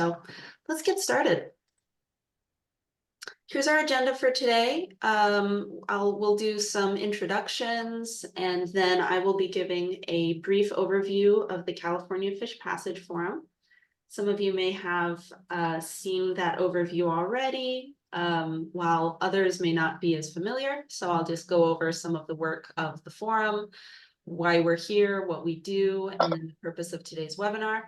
So let's get started. Here's our agenda for today. We'll do some introductions, and then I will be giving a brief overview of the California Fish Passage Forum. Some of you may have seen that overview already, while others may not be as familiar. So I'll just go over some of the work of the forum, why we're here, what we do, and then the purpose of today's webinar.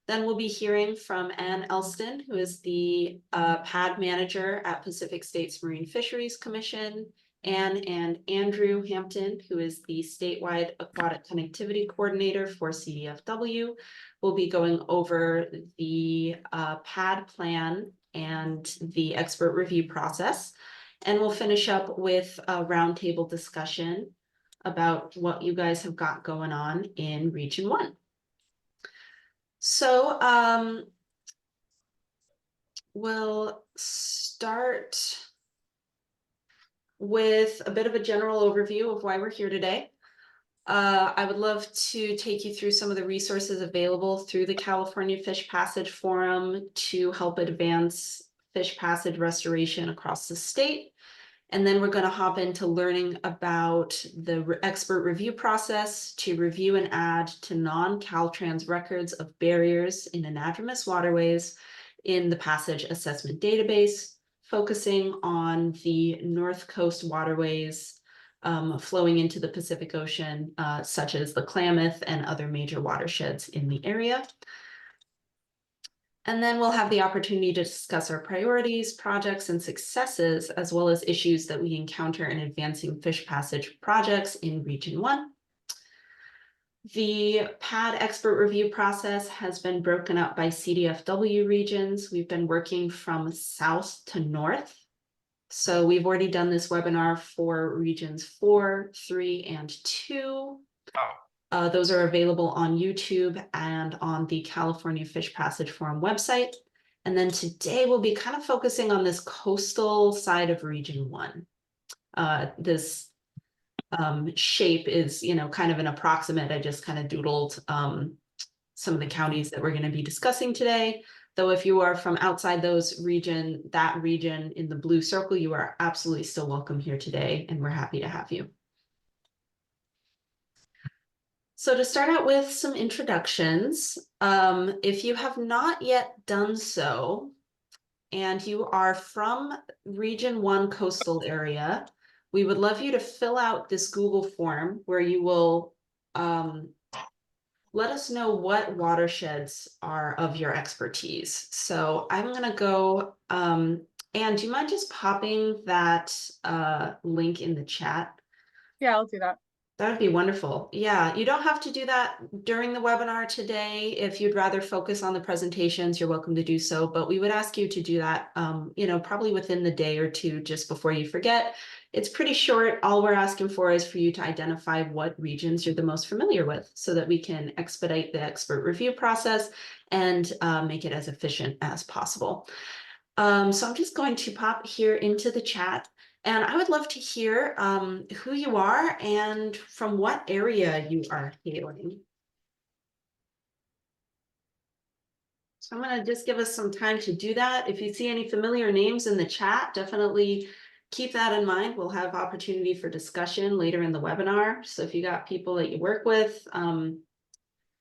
Then we'll be hearing from Ann Elston, who is the PAD manager at Pacific States Marine Fisheries Commission, Ann and Andrew Hampton, who is the statewide aquatic connectivity coordinator for CDFW. We'll be going over the PAD plan and the expert review process. And we'll finish up with a roundtable discussion about what you guys have got going on in Region 1. So we'll start with a bit of a general overview of why we're here today. I would love to take you through some of the resources available through the California Fish Passage Forum to help advance fish passage restoration across the state. And then we're going to hop into learning about the expert review process to review and add to non-Caltrans records of barriers in anadromous waterways in the Passage Assessment Database, focusing on the North Coast waterways flowing into the Pacific Ocean, such as the Klamath and other major watersheds in the area. And then we'll have the opportunity to discuss our priorities, projects, and successes, as well as issues that we encounter in advancing fish passage projects in Region 1. The PAD expert review process has been broken up by CDFW regions. We've been working from south to north. So we've already done this webinar for regions 4, 3, and 2. Those are available on YouTube and on the California Fish Passage Forum website. And then today we'll be kind of focusing on this coastal side of Region 1. This shape is, kind of an approximate. I just kind of doodled some of the counties that we're going to be discussing today. Though if you are from outside that region in the blue circle, you are absolutely still welcome here today, and we're happy to have you. So to start out with some introductions, if you have not yet done so, and you are from Region 1 coastal area, we would love you to fill out this Google form where you will let us know what watersheds are of your expertise. So I'm going to go, Anne, do you mind just popping that link in the chat? Yeah, I'll do that. That would be wonderful. Yeah, you don't have to do that during the webinar today. If you'd rather focus on the presentations, you're welcome to do so. But we would ask you to do that, probably within the day or two, just before you forget. It's pretty short. All we're asking for is for you to identify what regions you're the most familiar with so that we can expedite the expert review process and make it as efficient as possible. So I'm just going to pop here into the chat. And I would love to hear who you are and from what area you are hailing. So I'm going to just give us some time to do that. If you see any familiar names in the chat, definitely keep that in mind. We'll have opportunity for discussion later in the webinar. So if you got people that you work with,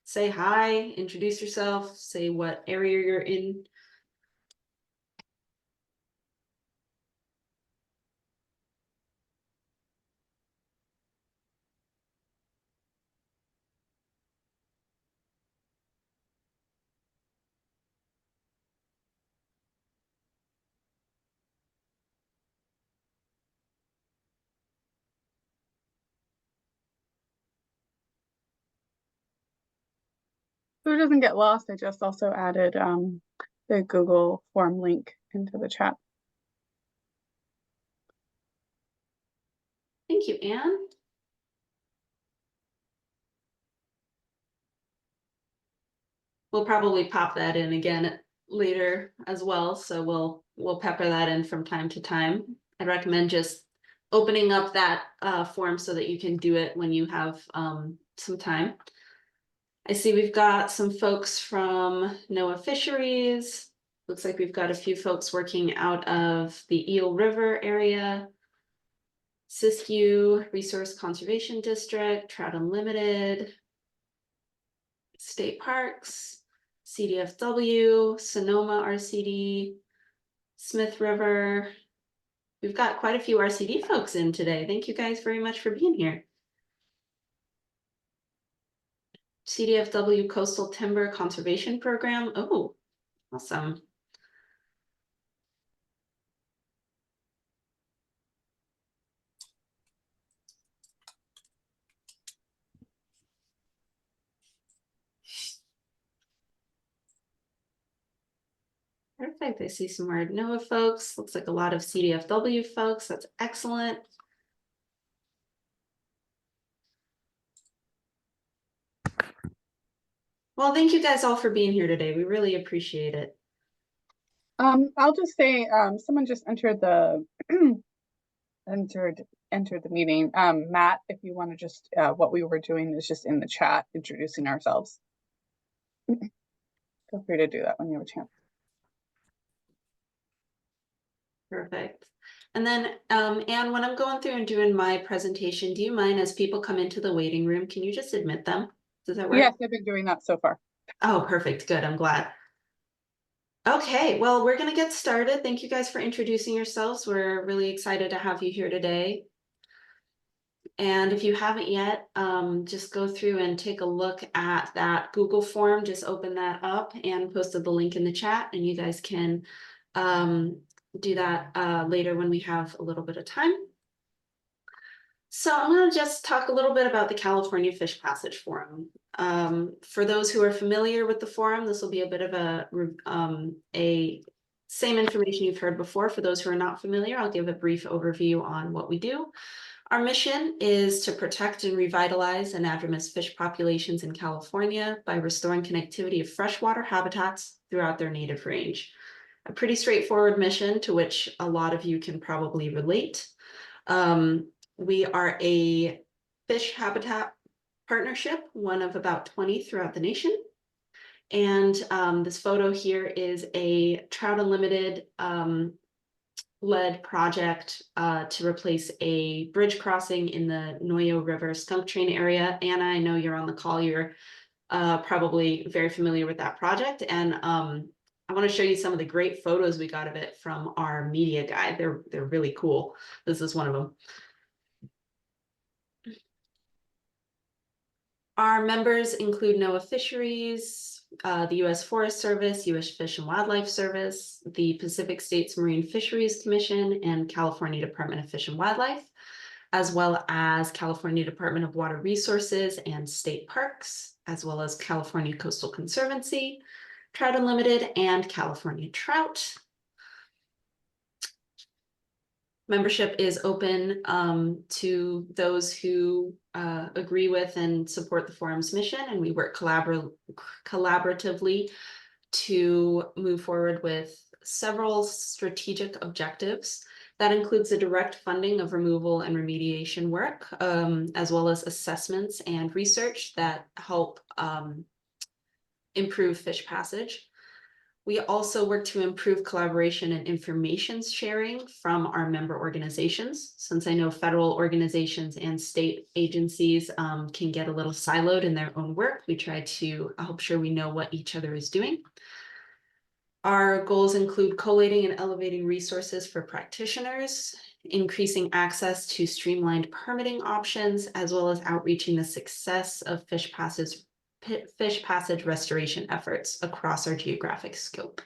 say hi, introduce yourself, say what area you're in. So it doesn't get lost, I just also added the Google form link into the chat. Thank you, Anne. We'll probably pop that in again later as well, so we'll pepper that in from time to time. I'd recommend just opening up that form so that you can do it when you have some time. I see we've got some folks from NOAA Fisheries. Looks like we've got a few folks working out of the Eel River area. Siskiyou Resource Conservation District, Trout Unlimited, State Parks, CDFW, Sonoma RCD, Smith River. We've got quite a few RCD folks in today. Thank you guys very much for being here. CDFW Coastal Timber Conservation Program. Oh, awesome. Perfect. I see some more NOAA folks. Looks like a lot of CDFW folks. That's excellent. Well, thank you guys all for being here today. We really appreciate it. I'll just say, someone just entered the entered the meeting. Matt, if you want to just, what we were doing is just in the chat, introducing ourselves. Feel free to do that when you have a chance. Perfect. And then, Anne, when I'm going through and doing my presentation, do you mind, as people come into the waiting room, can you just admit them? Does that work? Yes, I've been doing that so far. Oh, perfect. Good. I'm glad. Okay, well, we're going to get started. Thank you guys for introducing yourselves. We're really excited to have you here today. And if you haven't yet, just go through and take a look at that Google form. Just open that up and posted the link in the chat, and you guys can do that later when we have a little bit of time. So I'm going to just talk a little bit about the California Fish Passage Forum. For those who are familiar with the forum, this will be a bit of a same information you've heard before. For those who are not familiar, I'll give a brief overview on what we do. Our mission is to protect and revitalize anadromous fish populations in California by restoring connectivity of freshwater habitats throughout their native range. A pretty straightforward mission to which a lot of you can probably relate. We are a fish habitat partnership, one of about 20 throughout the nation. And this photo here is a Trout Unlimited led project to replace a bridge crossing in the Noyo River Skunk Train area. Anna, I know you're on the call. You're probably very familiar with that project. And I want to show you some of the great photos we got of it from our media guide. They're really cool. This is one of them. Our members include NOAA Fisheries, the U.S. Forest Service, U.S. Fish and Wildlife Service, the Pacific States Marine Fisheries Commission, and California Department of Fish and Wildlife, as well as California Department of Water Resources and State Parks, as well as California Coastal Conservancy, Trout Unlimited, and California Trout. Membership is open to those who agree with and support the forum's mission, and we work collaboratively to move forward with several strategic objectives. That includes the direct funding of removal and remediation work, as well as assessments and research that help improve fish passage. We also work to improve collaboration and information sharing from our member organizations. Since I know federal organizations and state agencies can get a little siloed in their own work, we try to help sure we know what each other is doing. Our goals include collating and elevating resources for practitioners, increasing access to streamlined permitting options, as well as outreaching the success of fish passage restoration efforts across our geographic scope.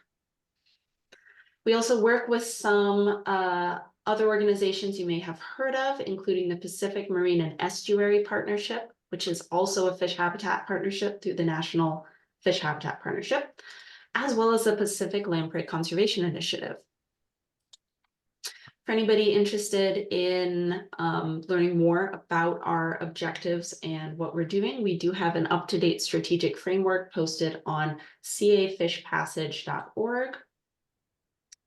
We also work with some other organizations you may have heard of, including the Pacific Marine and Estuary Partnership, which is also a fish habitat partnership through the National Fish Habitat Partnership, as well as the Pacific Lamprey Conservation Initiative. For anybody interested in learning more about our objectives and what we're doing, we do have an up-to-date strategic framework posted on cafishpassage.org.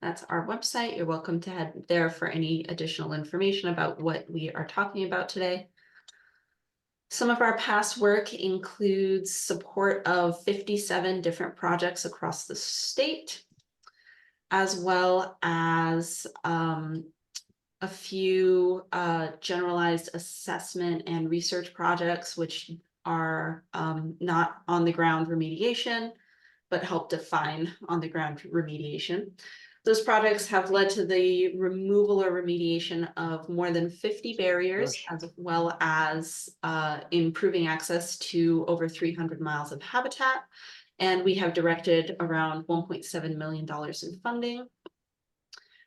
That's our website. You're welcome to head there for any additional information about what we are talking about today. Some of our past work includes support of 57 different projects across the state, as well as a few generalized assessment and research projects, which are not on the ground remediation, but help define on the ground remediation. Those projects have led to the removal or remediation of more than 50 barriers, as well as improving access to over 300 miles of habitat. And we have directed around $1.7 million in funding.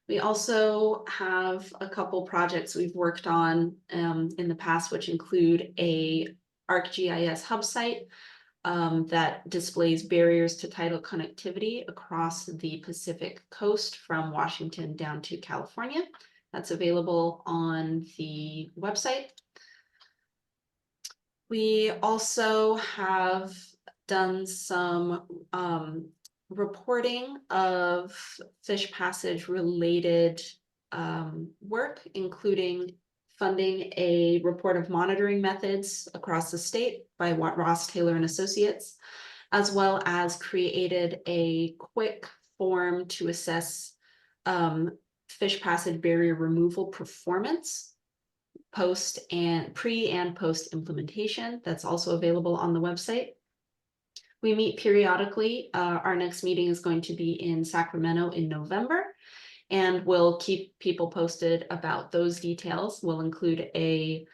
We also have a couple projects we've worked on in the past, which include a ArcGIS hub site that displays barriers to tidal connectivity across the Pacific coast from Washington down to California. That's available on the website. We also have done some reporting of fish passage related work, including funding a report of monitoring methods across the state by Ross Taylor and Associates, as well as created a quick form to assess fish passage barrier removal performance pre and post implementation. That's also available on the website. We meet periodically. Our next meeting is going to be in Sacramento in November, and we'll keep people posted about those details. We'll include a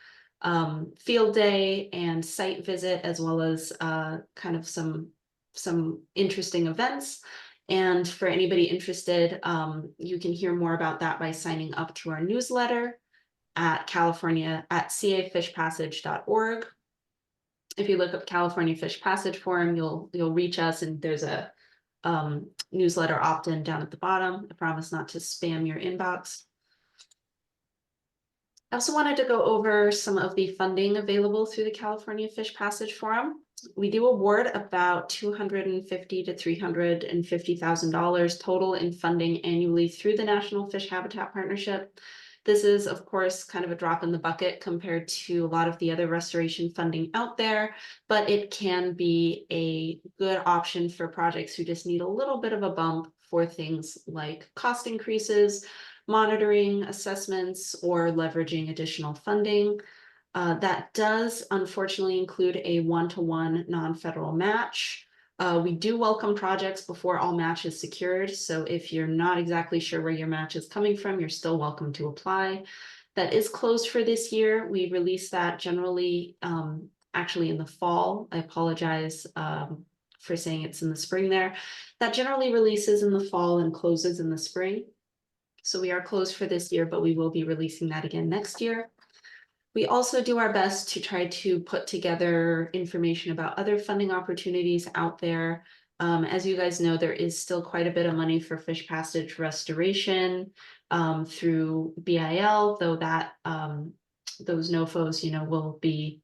field day and site visit, as well as kind of some interesting events. And for anybody interested, you can hear more about that by signing up to our newsletter at cafishpassage.org. If you look up California Fish Passage Forum, you'll reach us, and there's a newsletter opt-in down at the bottom. I promise not to spam your inbox. I also wanted to go over some of the funding available through the California Fish Passage Forum. We do award about $250,000 to $350,000 total in funding annually through the National Fish Habitat Partnership. This is, of course, kind of a drop in the bucket compared to a lot of the other restoration funding out there, but it can be a good option for projects who just need a little bit of a bump for things like cost increases, monitoring assessments, or leveraging additional funding. That does unfortunately include a one-to-one non-federal match. We do welcome projects before all match is secured. So if you're not exactly sure where your match is coming from, you're still welcome to apply. That is closed for this year. We release that generally actually in the fall. I apologize for saying it's in the spring there. That generally releases in the fall and closes in the spring. So we are closed for this year, but we will be releasing that again next year. We also do our best to try to put together information about other funding opportunities out there. As you guys know, there is still quite a bit of money for fish passage restoration through BIL, though that those NOFOs, will be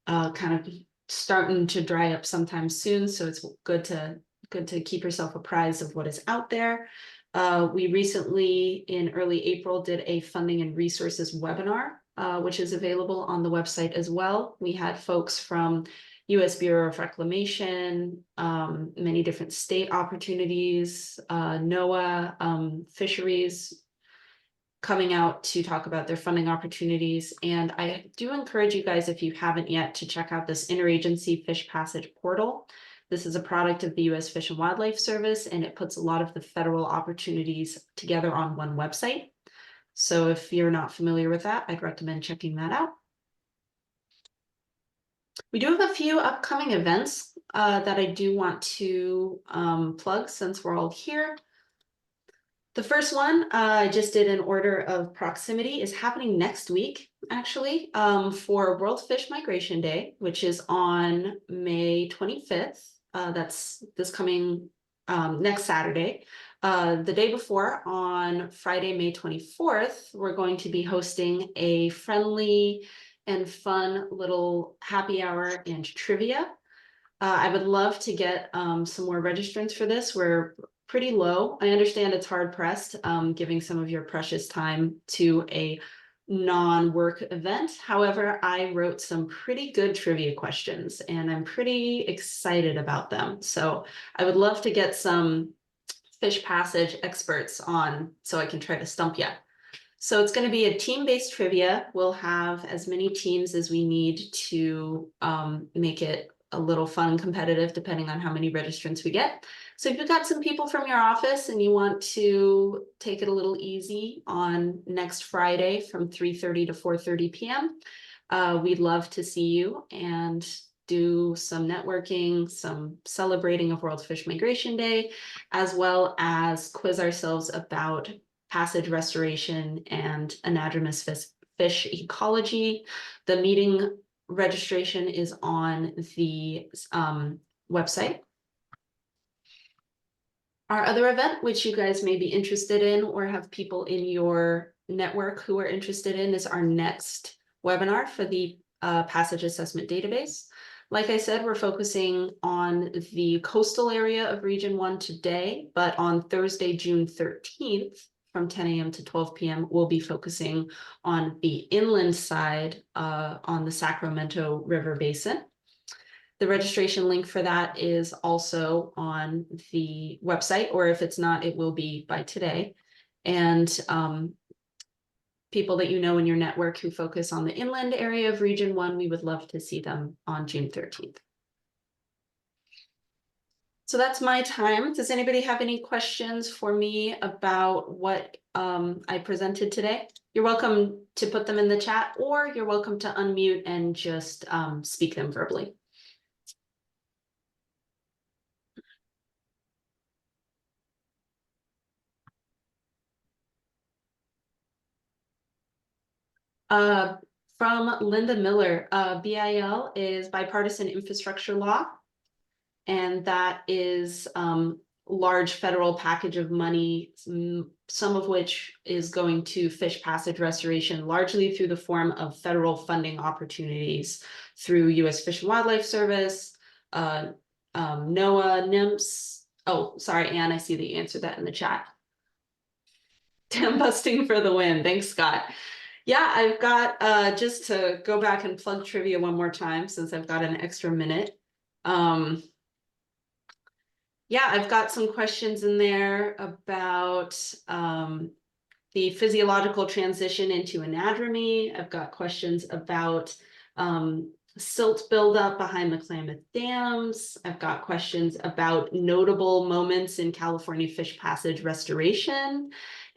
kind of starting to dry up sometime soon. So it's good to keep yourself apprised of what is out there. We recently, in early April, did a funding and resources webinar, which is available on the website as well. We had folks from US Bureau of Reclamation, many different state opportunities, NOAA, fisheries, coming out to talk about their funding opportunities. And I do encourage you guys, if you haven't yet, to check out this interagency fish passage portal. This is a product of the US Fish and Wildlife Service, and it puts a lot of the federal opportunities together on one website. So if you're not familiar with that, I'd recommend checking that out. We do have a few upcoming events that I do want to plug since we're all here. The first one I just did in order of proximity is happening next week, actually, for World Fish Migration Day, which is on May 25th. That's this coming next Saturday. The day before, on Friday, May 24th, we're going to be hosting a friendly and fun little happy hour and trivia. I would love to get some more registrants for this. We're pretty low. I understand it's hard pressed, giving some of your precious time to a non-work event. However, I wrote some pretty good trivia questions and I'm pretty excited about them. So I would love to get some fish passage experts on so I can try to stump you. So it's going to be a team-based trivia. We'll have as many teams as we need to make it a little fun and competitive, depending on how many registrants we get. So if you've got some people from your office and you want to take it a little easy on next Friday from 3:30 to 4:30 p.m., we'd love to see you and do some networking, some celebrating of World Fish Migration Day, as well as quiz ourselves about passage restoration and anadromous fish ecology. The meeting registration is on the website. Our other event, which you guys may be interested in or have people in your network who are interested in, is our next webinar for the Passage Assessment Database. Like I said, we're focusing on the coastal area of Region 1 today, but on Thursday, June 13th, from 10 a.m. to 12 p.m., we'll be focusing on the inland side on the Sacramento River Basin. The registration link for that is also on the website, or if it's not, it will be by today. And people that you know in your network who focus on the inland area of Region 1, we would love to see them on June 13th. So that's my time. Does anybody have any questions for me about what I presented today? You're welcome to put them in the chat, or you're welcome to unmute and just speak them verbally. From Linda Miller, BIL is bipartisan infrastructure law. And that is large federal package of money, some of which is going to fish passage restoration, largely through the form of federal funding opportunities through U.S. Fish and Wildlife Service, NOAA, NIMS. Oh, sorry, Anne, I see that you answered that in the chat. Dam busting for the win. Thanks, Scott. Yeah, I've got, just to go back and plug trivia one more time, since I've got an extra minute. Yeah, I've got some questions in there about the physiological transition into anadromy. I've got questions about silt buildup behind the Klamath dams. I've got questions about notable moments in California fish passage restoration,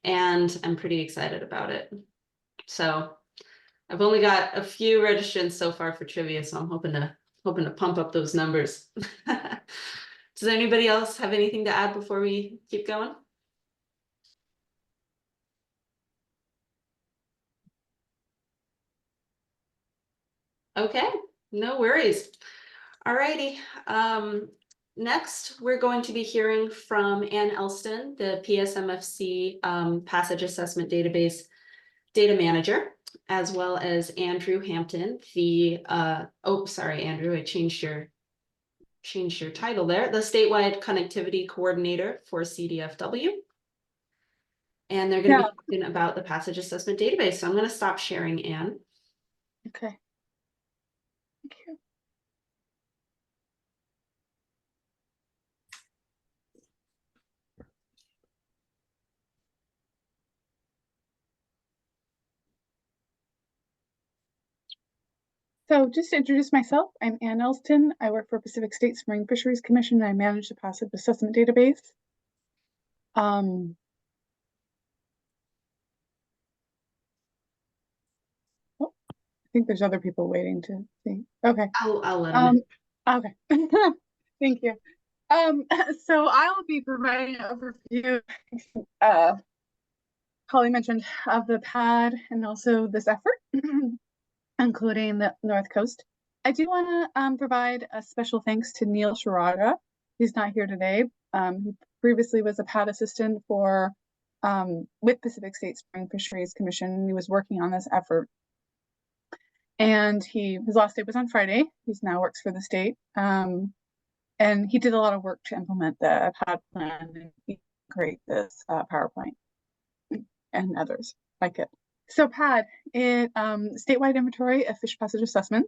and I'm pretty excited about it. So I've only got a few registrants so far for trivia, so I'm hoping to pump up those numbers. Does anybody else have anything to add before we keep going? Okay, no worries. All righty. Next, we're going to be hearing from Ann Elston, the PSMFC Passage Assessment Database Data Manager, as well as Andrew Hampton, the, oh, sorry, Andrew, I changed your title there, the Statewide Connectivity Coordinator for CDFW. And they're going to be talking about the Passage Assessment Database. So I'm going to stop sharing, Anne. Okay. Thank you. So just to introduce myself, I'm Ann Elston. I work for Pacific States Marine Fisheries Commission, and I manage the Passage Assessment Database. Oh, I think there's other people waiting to see. Okay. I'll let them in. Okay. Thank you. So I'll be providing an overview, Holly mentioned, of the PAD and also this effort, including the North Coast. I do want to provide a special thanks to Neil Sharada. He's not here today. He previously was a PAD assistant for with Pacific States Marine Fisheries Commission. He was working on this effort. And his last day was on Friday. He now works for the state. And he did a lot of work to implement the PAD plan and create this PowerPoint and others like it. So PAD, statewide inventory of fish passage assessment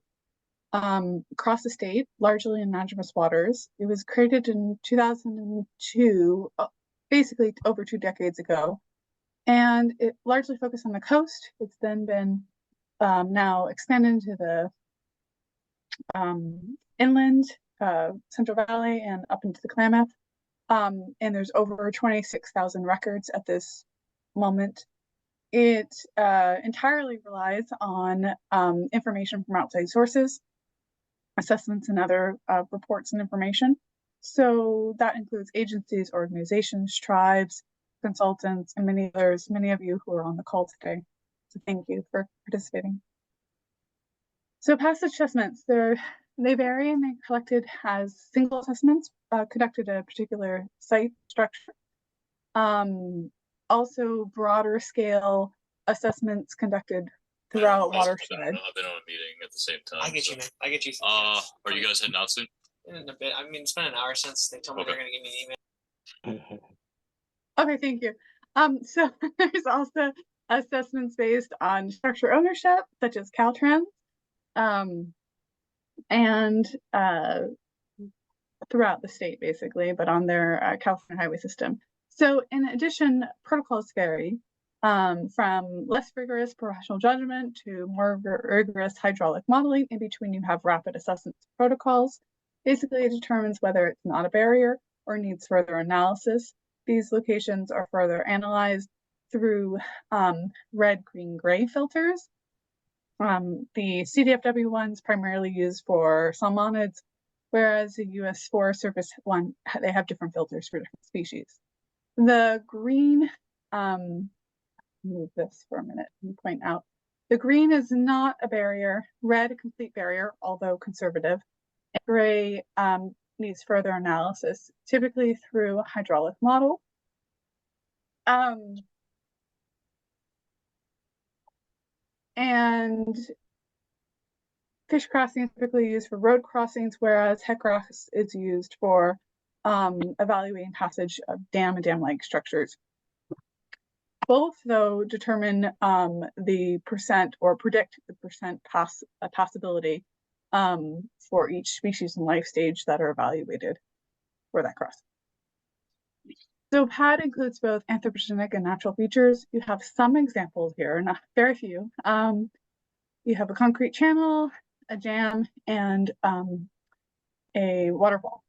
across the state, largely in non-diverse waters. It was created in 2002, basically over 2 decades ago, and it largely focused on the coast. It's then been now expanded into the inland, Central Valley, and up into the Klamath. And there's over 26,000 records at this moment. It entirely relies on information from outside sources, assessments, and other reports and information. So that includes agencies, organizations, tribes, consultants, and many others, many of you who are on the call today. So thank you for participating. So passage assessments, they vary and they're collected as single assessments conducted at a particular site structure. Also broader scale assessments conducted throughout watershed. I've been on a meeting at the same time. I get you, man. I get you. Are you guys heading out soon? In a bit. I mean, it's been an hour since they told me they're going to give me an email. Okay, thank you. So there's also assessments based on structure ownership, such as Caltrans, and throughout the state, basically, but on their California highway system. So in addition, protocols vary from less rigorous professional judgment to more rigorous hydraulic modeling. In between, you have rapid assessment protocols. Basically, it determines whether it's not a barrier or needs further analysis. These locations are further analyzed through red, green, gray filters. The CDFW ones primarily used for salmonids, whereas the U.S. Forest Service one, they have different filters for different species. The green, move this for a minute and point out, the green is not a barrier, red a complete barrier, although conservative, and gray needs further analysis, typically through a hydraulic model. And fish crossing is typically used for road crossings, whereas HECROS is used for evaluating passage of dam and dam-like structures. Both, though, determine the percent or predict the percent possibility for each species and life stage that are evaluated for that crossing. So PAD includes both anthropogenic and natural features. You have some examples here, not very few. You have a concrete channel, a dam, and a waterfall.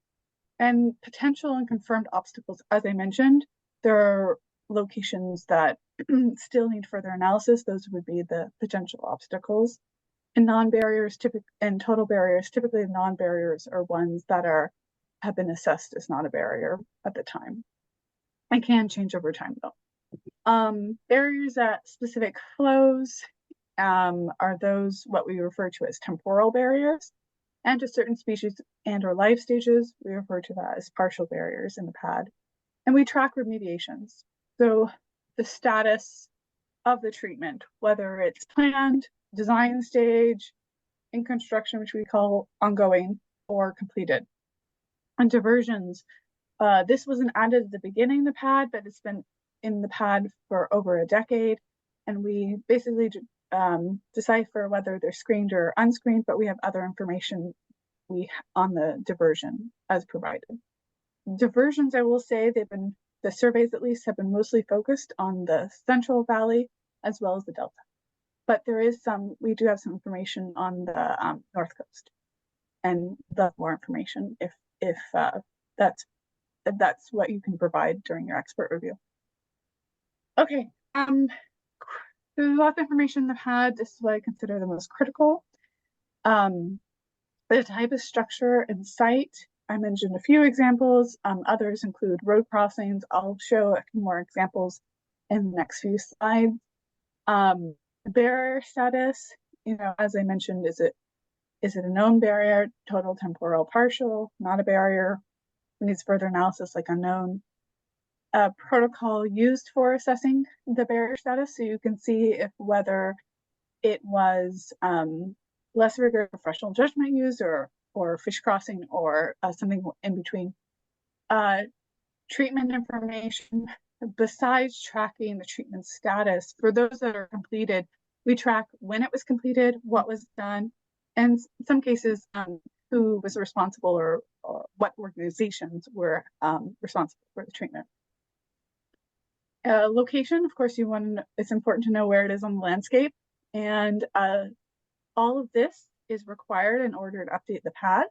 And potential and confirmed obstacles, as I mentioned, there are locations that still need further analysis. Those would be the potential obstacles. And non-barriers, and total barriers, typically non-barriers are ones that have been assessed as not a barrier at the time. And can change over time though. Barriers at specific flows are those what we refer to as temporal barriers. And to certain species and or life stages, we refer to that as partial barriers in the PAD. And we track remediations. So the status of the treatment, whether it's planned, design stage, in construction, which we call ongoing, or completed. And diversions, this wasn't added at the beginning of the PAD, but it's been in the PAD for over a decade. And we basically decipher whether they're screened or unscreened, but we have other information on the diversion as provided. Diversions, I will say, the surveys at least have been mostly focused on the Central Valley as well as the Delta. But we do have some information on the North Coast, and more information if that's what you can provide during your expert review. Okay, there's lots of information in the PAD. This is what I consider the most critical. The type of structure and site, I mentioned a few examples. Others include road crossings. I'll show a few more examples in the next few slides. Barrier status, as I mentioned, is it a known barrier, total, temporal, partial, not a barrier, needs further analysis like unknown. A protocol used for assessing the barrier status, so you can see whether it was less rigorous professional judgment used or fish crossing or something in between. Treatment information, besides tracking the treatment status, for those that are completed, we track when it was completed, what was done, and in some cases, who was responsible or what organizations were responsible for the treatment. Location, of course, it's important to know where it is on the landscape, and all of this is required in order to update the pad.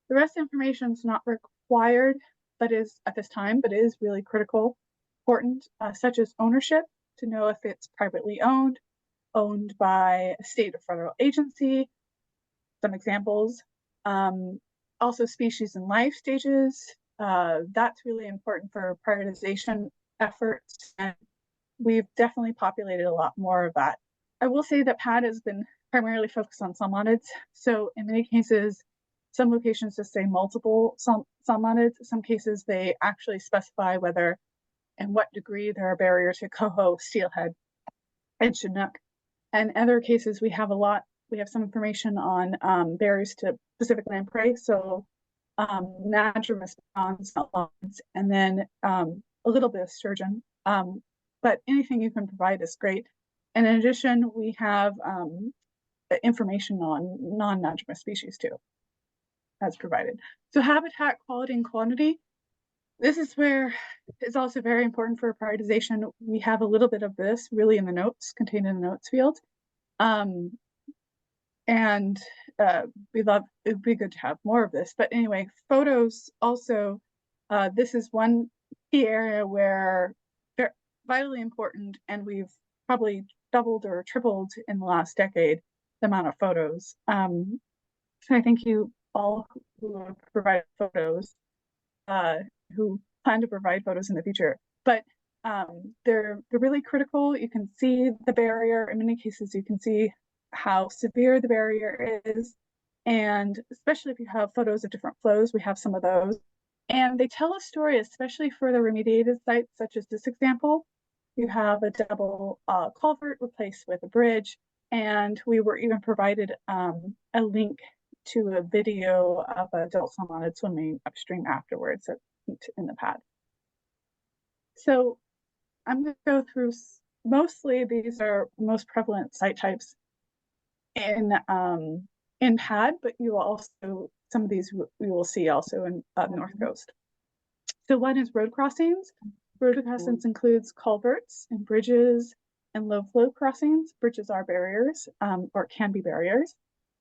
The rest of the information is not required, but is at this time, but is really critical, important, such as ownership, to know if it's privately owned by a state or federal agency. Some examples. Also species and life stages. That's really important for prioritization efforts, and we've definitely populated a lot more of that. I will say that PAD has been primarily focused on salmonids, so in many cases, some locations just say multiple salmonids. In some cases, they actually specify whether and what degree there are barriers to coho, steelhead, and chinook. And in other cases, we have some information on barriers to Pacific lamprey, so anadromous prawns, and then a little bit of sturgeon. But anything you can provide is great. And in addition, we have information on non-anadromous species too, as provided. So habitat quality and quantity. This is where it's also very important for prioritization. We have a little bit of this really in the notes, contained in the notes field. It'd be good to have more of this. But anyway, photos also, this is one key area where they're vitally important, and we've probably doubled or tripled in the last decade the amount of photos. So I thank you all who have provided photos, who plan to provide photos in the future. But they're really critical. You can see the barrier. In many cases, you can see how severe the barrier is. And especially if you have photos of different flows, we have some of those. And they tell a story, especially for the remediated sites, such as this example. You have a double culvert replaced with a bridge. And we were even provided a link to a video of adult salmonid swimming upstream afterwards in the pad. So I'm going to go through, mostly these are most prevalent site types in PAD, but you will also, some of these you will see also in North Coast. So one is road crossings. Road crossings includes culverts and bridges and low flow crossings. Bridges are barriers, or can be barriers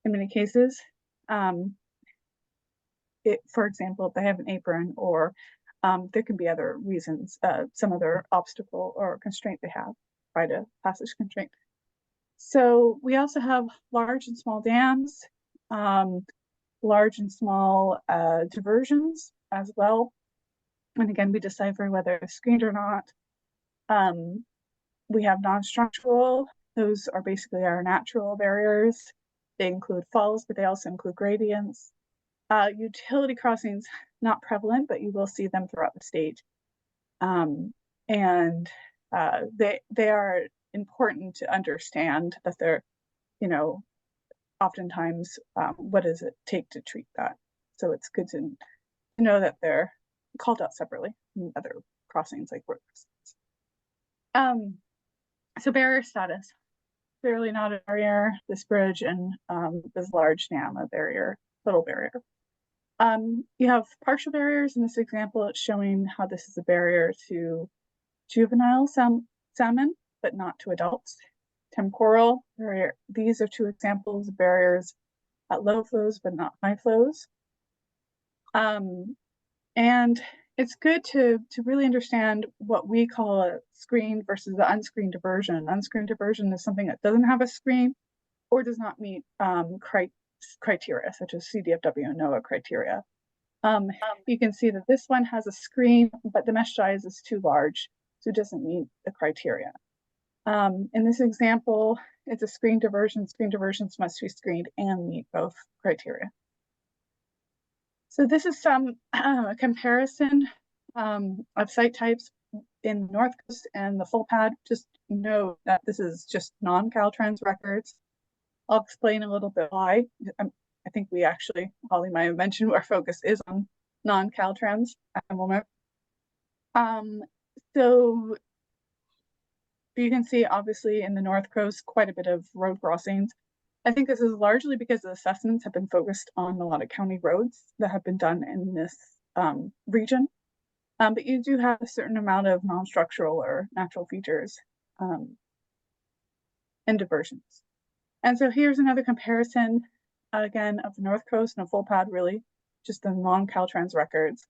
in many cases. For example, if they have an apron, or there can be other reasons, some other obstacle or constraint they have, right, a passage constraint. So we also have large and small dams, large and small diversions as well. And again, we decipher whether it's screened or not. We have non-structural. Those are basically our natural barriers. They include falls, but they also include gradients. Utility crossings, not prevalent, but you will see them throughout the state. They are important to understand that they're, oftentimes, what does it take to treat that? So it's good to know that they're called out separately from other crossings like road crossings. So barrier status, clearly not a barrier. This bridge and this large dam, a barrier, little barrier. You have partial barriers. In this example, it's showing how this is a barrier to juvenile salmon, but not to adults. Temporal barrier. These are two examples of barriers at low flows, but not high flows. And it's good to really understand what we call a screened versus the unscreened diversion. Unscreened diversion is something that doesn't have a screen or does not meet criteria such as CDFW and NOAA criteria. You can see that this one has a screen, but the mesh size is too large, so it doesn't meet the criteria. In this example, it's a screened diversion. Screened diversions must be screened and meet both criteria. So this is some comparison of site types in North Coast and the full pad. Just know that this is just non-Caltrans records. I'll explain a little bit why. I think we actually, Holly might have mentioned, our focus is on non-Caltrans at the moment. So you can see obviously in the North Coast quite a bit of road crossings. I think this is largely because the assessments have been focused on a lot of county roads that have been done in this region. But you do have a certain amount of non-structural or natural features and diversions. And so here's another comparison, again, of the North Coast and a full pad, really, just the non-Caltrans records.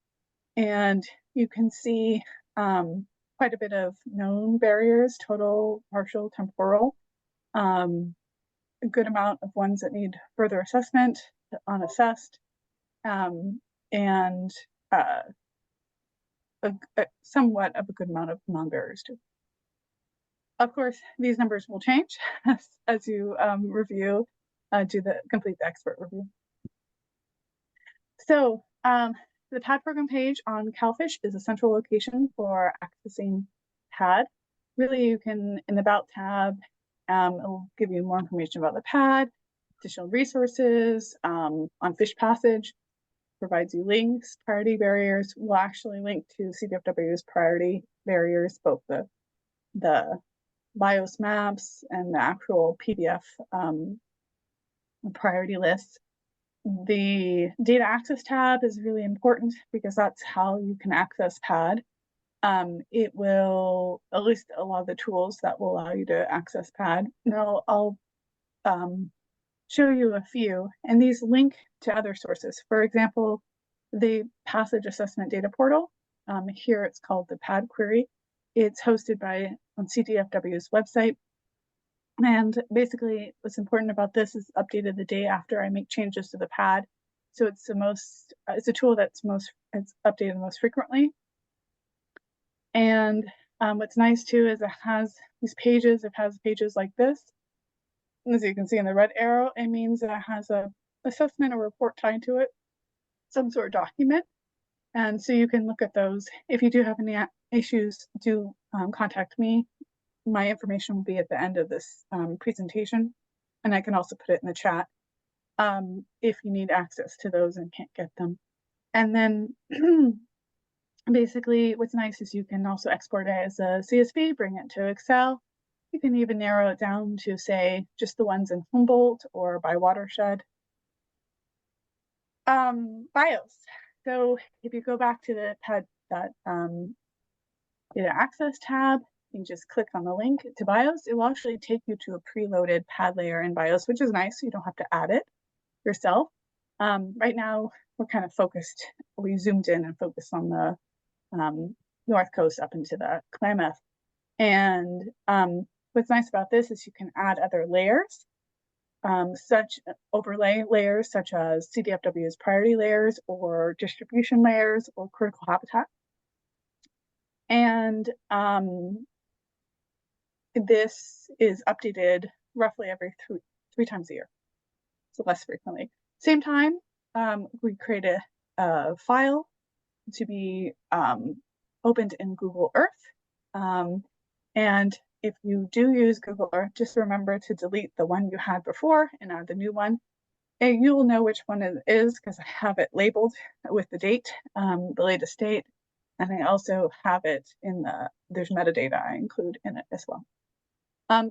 And you can see quite a bit of known barriers, total, partial, temporal, a good amount of ones that need further assessment, unassessed, and somewhat of a good amount of non-barriers too. Of course, these numbers will change as you complete the expert review. So the PAD program page on CalFish is a central location for accessing PAD. Really, you can, in the About tab, it'll give you more information about the PAD, additional resources on Fish Passage, provides you links, priority barriers. We'll actually link to CDFW's priority barriers, both the BIOS maps and the actual PDF priority lists. The data access tab is really important because that's how you can access PAD. It will, at least a lot of the tools that will allow you to access PAD. Now I'll show you a few, and these link to other sources. For example, the Passage Assessment Data Portal. Here it's called the PAD Query. It's hosted on CDFW's website. And basically what's important about this is updated the day after I make changes to the PAD. So it's it's a tool it's updated most frequently. And what's nice too is it has these pages. It has pages like this. As you can see in the red arrow, it means that it has a assessment or report tied to it, some sort of document. And so you can look at those. If you do have any issues, do contact me. My information will be at the end of this presentation, and I can also put it in the chat if you need access to those and can't get them. And then basically what's nice is you can also export it as a CSV, bring it to Excel. You can even narrow it down to, say, just the ones in Humboldt or by watershed. BIOS. So if you go back to the PAD data access tab, you just click on the link to BIOS. It will actually take you to a preloaded PAD layer in BIOS, which is nice. So you don't have to add it yourself. Right now, we're kind of focused. We zoomed in and focused on the North Coast up into the Klamath. And what's nice about this is you can add other layers, such overlay layers, such as CDFW's priority layers or distribution layers or critical habitat. And this is updated roughly every three times a year, so less frequently. Same time, we create a file to be opened in Google Earth. And if you do use Google Earth, just remember to delete the one you had before and add the new one. And you will know which one it is because I have it labeled with the date, the latest date. And I also have it in there's metadata I include in it as well.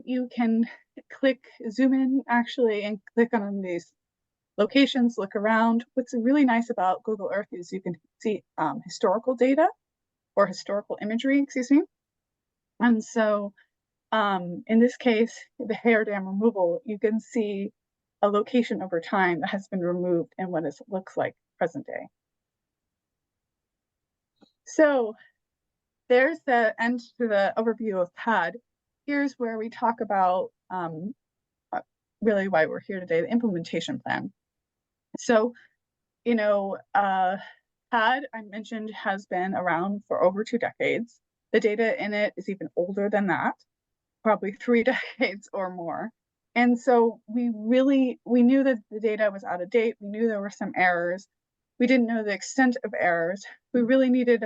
You can zoom in actually and click on these locations, look around. What's really nice about Google Earth is you can see historical data or historical imagery, excuse me. And so in this case, the hair dam removal, you can see a location over time that has been removed and what it looks like present day. So there's the end to the overview of PAD. Here's where we talk about really why we're here today, the implementation plan. So, you know, PAD, I mentioned, has been around for over 2 decades. The data in it is even older than that, probably 3 decades or more. And so we knew that the data was out of date. We knew there were some errors. We didn't know the extent of errors. We really needed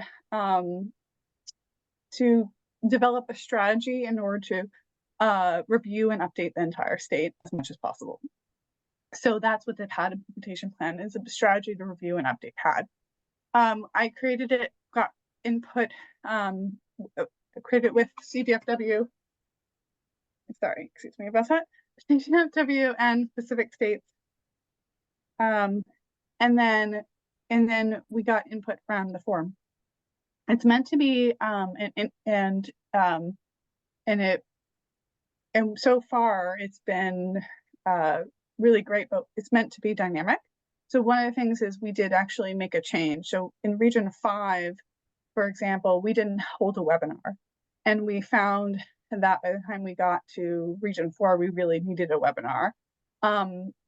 to develop a strategy in order to review and update the entire state as much as possible. So that's what the PAD implementation plan is, a strategy to review and update PAD. I created it, got input created with CDFW. Sorry, excuse me about that. CDFW and Pacific States. And then we got input from the forum. It's meant to be and so far it's been really great, but it's meant to be dynamic. So one of the things is we did actually make a change. So in region 5, for example, we didn't hold a webinar, and we found that by the time we got to region 4, we really needed a webinar,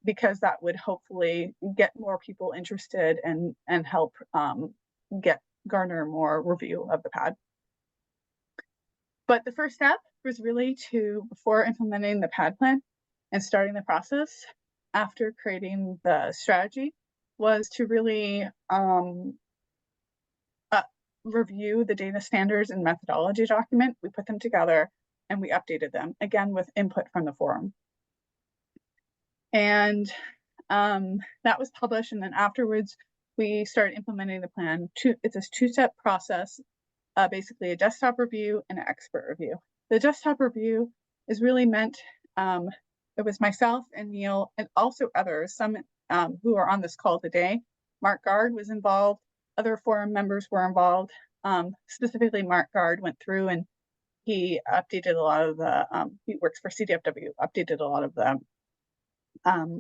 because that would hopefully get more people interested and help garner more review of the pad. But the first step was really before implementing the pad plan and starting the process after creating the strategy, was to really review the data standards and methodology document. We put them together and we updated them, again with input from the forum. And that was published, and then afterwards we started implementing the plan. It's a 2-step process, basically a desktop review and an expert review. The desktop review is really meant, it was myself and Neil and also others, some who are on this call today. Mark Gard was involved, other forum members were involved. Specifically, Mark Gard went through and he updated a lot of the, he works for CDFW, updated a lot of the,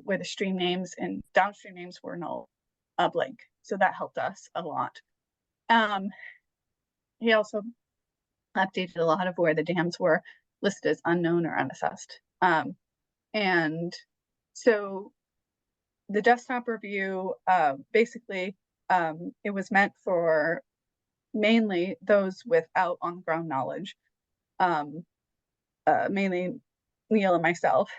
where the stream names and downstream names were null blank. So that helped us a lot. He also updated a lot of where the dams were listed as unknown or unassessed. And so the desktop review, basically, it was meant for mainly those without on-ground knowledge, mainly Neil and myself,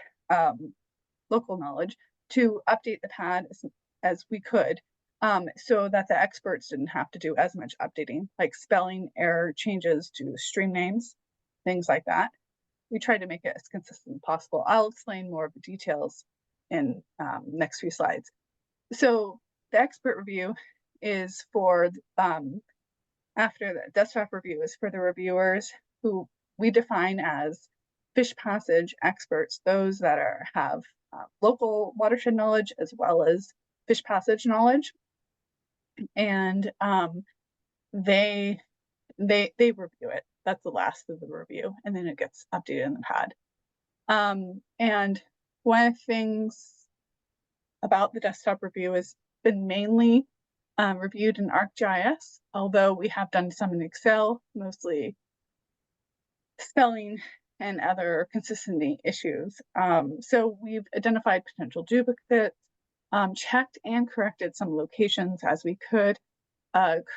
local knowledge, to update the pad as we could, so that the experts didn't have to do as much updating, like spelling error changes to stream names, things like that. We tried to make it as consistent as possible. I'll explain more of the details in next few slides. So the expert review is for, after the desktop review, is for the reviewers who we define as fish passage experts, those that have local watershed knowledge as well as fish passage knowledge. And they review it. That's the last of the review, and then it gets updated in the pad. And one of the things about the desktop review has been mainly reviewed in ArcGIS, although we have done some in Excel, mostly spelling and other consistency issues. So we've identified potential duplicates, checked and corrected some locations as we could,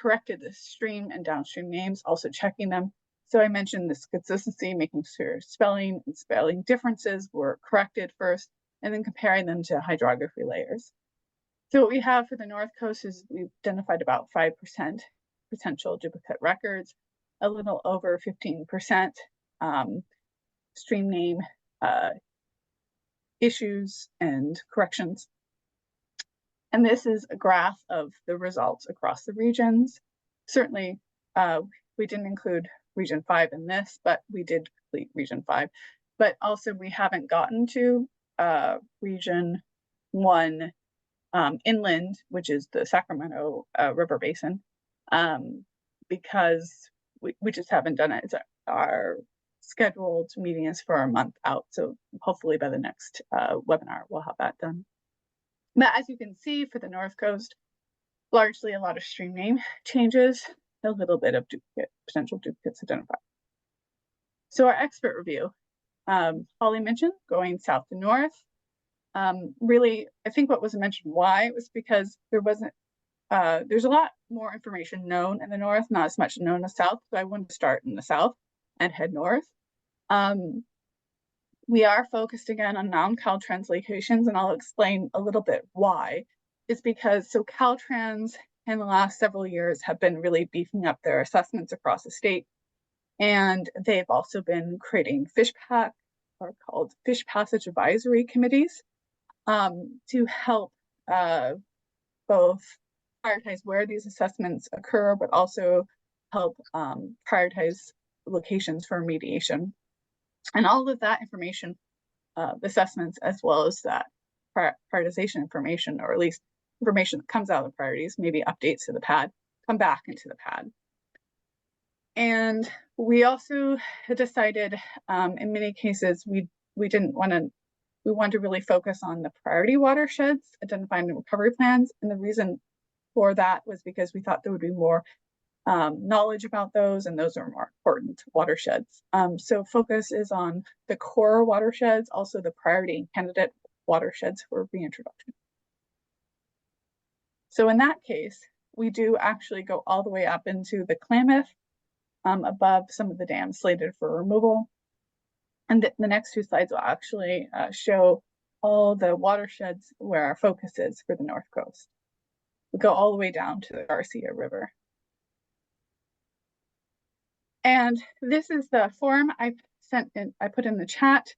corrected the stream and downstream names, also checking them. So I mentioned this consistency, making sure spelling and spelling differences were corrected first, and then comparing them to hydrography layers. So what we have for the North Coast is we've identified about 5% potential duplicate records, a little over 15% stream name issues and corrections. And this is a graph of the results across the regions. Certainly, we didn't include region 5 in this, but we did complete region 5. But also we haven't gotten to region 1 inland, which is the Sacramento River Basin, because we just haven't done it. It's our scheduled meeting is for a month out. So hopefully by the next webinar, we'll have that done. But as you can see for the North Coast, largely a lot of stream name changes, a little bit of potential duplicates identified. So our expert review, Holly mentioned going south to north. Really, I think what was mentioned why was because there wasn't, there's a lot more information known in the north, not as much known in the south. So I wanted to start in the south and head north. We are focused again on non-Caltrans locations, and I'll explain a little bit why. It's because Caltrans in the last several years have been really beefing up their assessments across the state, and they've also been creating fish passage advisory committees to help both prioritize where these assessments occur, but also help prioritize locations for remediation. And all of that information, assessments, as well as that prioritization information, or at least information that comes out of the priorities, maybe updates to the pad, come back into the pad. And we also decided, in many cases, we wanted to really focus on the priority watersheds, identifying the recovery plans. And the reason for that was because we thought there would be more knowledge about those, and those are more important watersheds. So focus is on the core watersheds, also the priority and candidate watersheds for reintroduction. So in that case, we do actually go all the way up into the Klamath, above some of the dams slated for removal. And the next two slides will actually show all the watersheds where our focus is for the North Coast. We go all the way down to the Garcia River. And this is the form I put in the chat.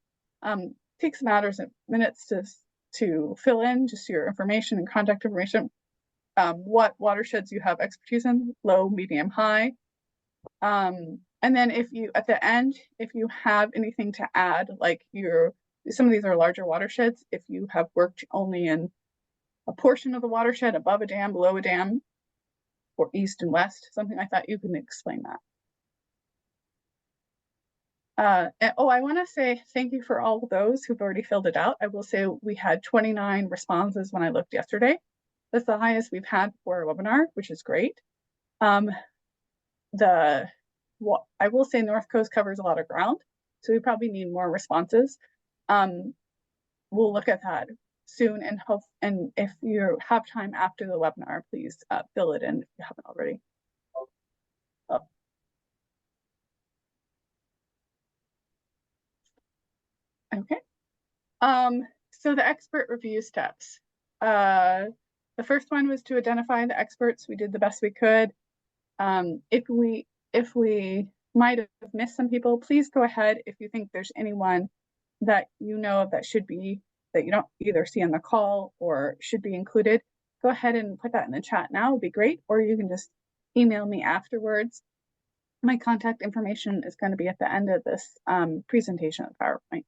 Takes matters of minutes to fill in just your information and contact information. What watersheds you have expertise in, low, medium, high. And then if you, at the end, if you have anything to add, like some of these are larger watersheds, if you have worked only in a portion of the watershed, above a dam, below a dam, or east and west, something like that, you can explain that. And, I want to say thank you for all of those who've already filled it out. I will say we had 29 responses when I looked yesterday. That's the highest we've had for a webinar, which is great. I will say North Coast covers a lot of ground, so we probably need more responses. We'll look at that soon, and if you have time after the webinar, please fill it in if you haven't already. Oh. Okay. So the expert review steps. The first one was to identify the experts. We did the best we could. If we might have missed some people, please go ahead. If you think there's anyone that you know of that you don't either see on the call or should be included, go ahead and put that in the chat now. It would be great. Or you can just email me afterwards. My contact information is going to be at the end of this presentation of PowerPoint.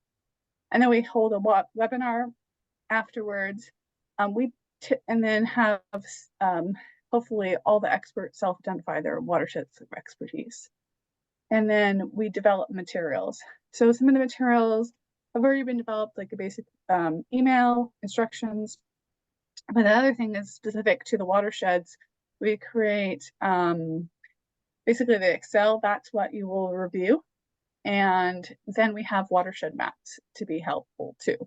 And then we hold a webinar afterwards. And then have hopefully all the experts self-identify their watersheds of expertise. And then we develop materials. So some of the materials have already been developed, like a basic email, instructions. But the other thing is specific to the watersheds. We create basically the Excel, that's what you will review. And then we have watershed maps to be helpful too.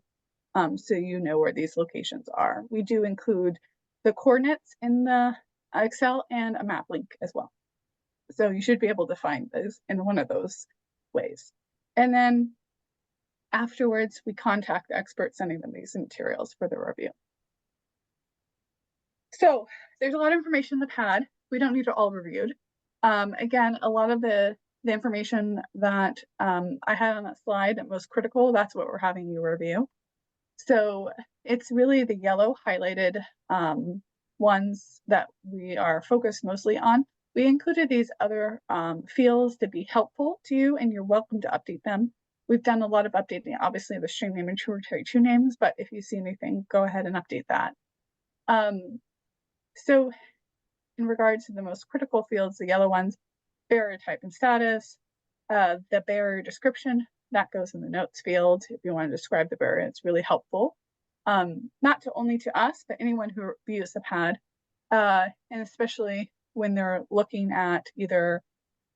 So you know where these locations are. We do include the coordinates in the Excel and a map link as well. So you should be able to find those in one of those ways. And then afterwards, we contact the experts sending them these materials for the review. So there's a lot of information in the pad. We don't need it all reviewed. Again, a lot of the information that I had on that slide that was critical, that's what we're having you review. So it's really the yellow highlighted ones that we are focused mostly on. We included these other fields to be helpful to you, and you're welcome to update them. We've done a lot of updating, obviously, the stream name and tributary two names, but if you see anything, go ahead and update that. So in regards to the most critical fields, the yellow ones, barrier type and status, the barrier description, that goes in the notes field. If you want to describe the barrier, it's really helpful. Not only to us, but anyone who views the pad, and especially when they're looking at either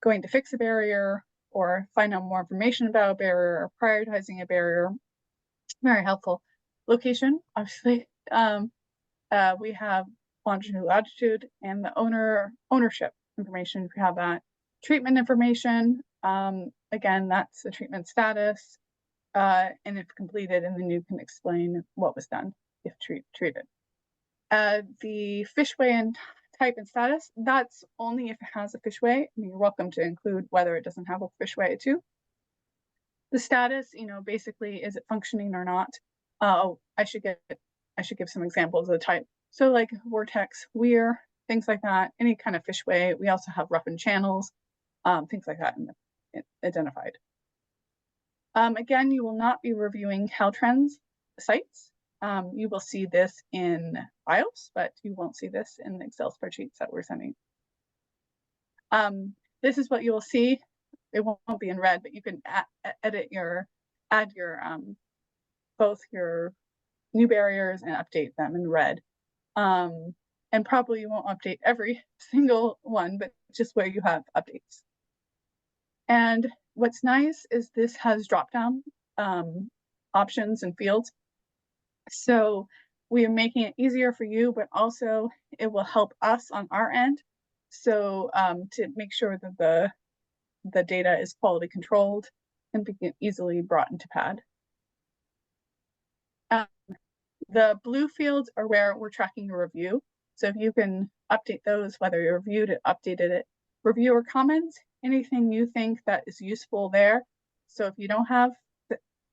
going to fix a barrier or find out more information about a barrier or prioritizing a barrier. Very helpful. Location, obviously. We have longitude, latitude, and the ownership information if you have that. Treatment information, again, that's the treatment status, and if completed, and then you can explain what was done if treated. The fishway and type and status, that's only if it has a fishway. I mean, you're welcome to include whether it doesn't have a fishway too. The status, basically, is it functioning or not? I should give some examples of the type. So like vortex, weir, things like that, any kind of fishway. We also have roughened channels, things like that identified. Again, you will not be reviewing Caltrans sites. You will see this in BIOS, but you won't see this in the Excel spreadsheets that we're sending. This is what you will see. It won't be in red, but you can add your both your new barriers and update them in red. And probably you won't update every single one, but just where you have updates. And what's nice is this has drop-down options and fields. So we are making it easier for you, but also it will help us on our end. So to make sure that the data is quality controlled and be easily brought into PAD. The blue fields are where we're tracking your review. So if you can update those, whether you reviewed it, updated it, reviewer comments, anything you think that is useful there. So if you don't have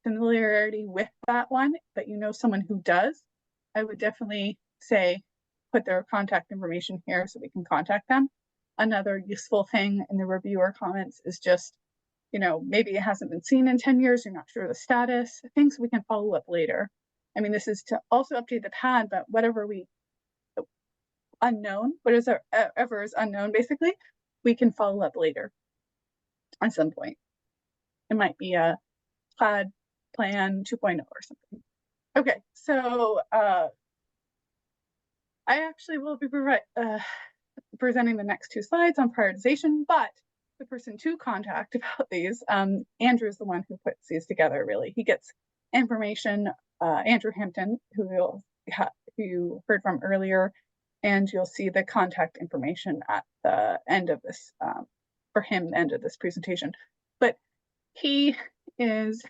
familiarity with that one, but you know someone who does, I would definitely say put their contact information here so we can contact them. Another useful thing in the reviewer comments is just, you know, maybe it hasn't been seen in 10 years, you're not sure of the status, things we can follow up later. I mean, this is to also update the PAD, but whatever whatever is unknown, basically, we can follow up later at some point. It might be a PAD plan 2.0 or something. Okay, so I actually will be presenting the next two slides on prioritization, but the person to contact about these, Andrew is the one who puts these together, really. He gets information, Andrew Hampton, who you heard from earlier, and you'll see the contact information at the end of this, for him, the end of this presentation. But he is,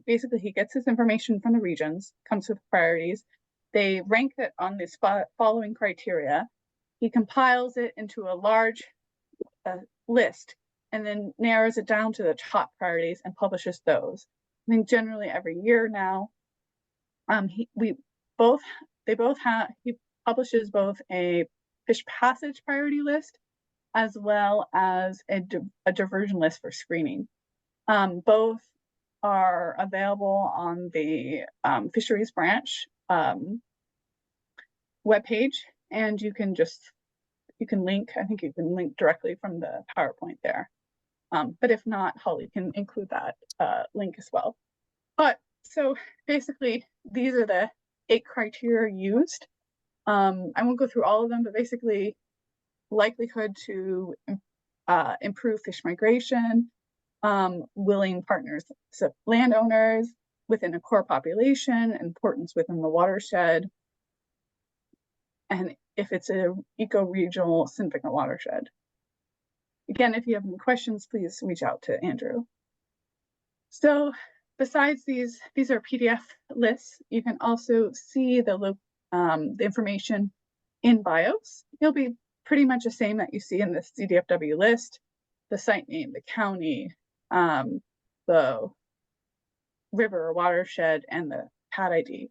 basically he gets his information from the regions, comes with priorities. They rank it on the following criteria. He compiles it into a large list and then narrows it down to the top priorities and publishes those. I think generally every year now, he publishes both a fish passage priority list as well as a diversion list for screening. Both are available on the fisheries branch webpage, and you can link, I think you can link directly from the PowerPoint there. But if not, Holly can include that link as well. But so basically, these are the 8 criteria used. I won't go through all of them, but basically likelihood to improve fish migration, willing partners, so landowners within a core population, importance within the watershed, and if it's an eco-regional significant watershed. Again, if you have any questions, please reach out to Andrew. So besides these are PDF lists. You can also see the information in BIOS. It'll be pretty much the same that you see in the CDFW list, the site name, the county, the river or watershed, and the PAD ID.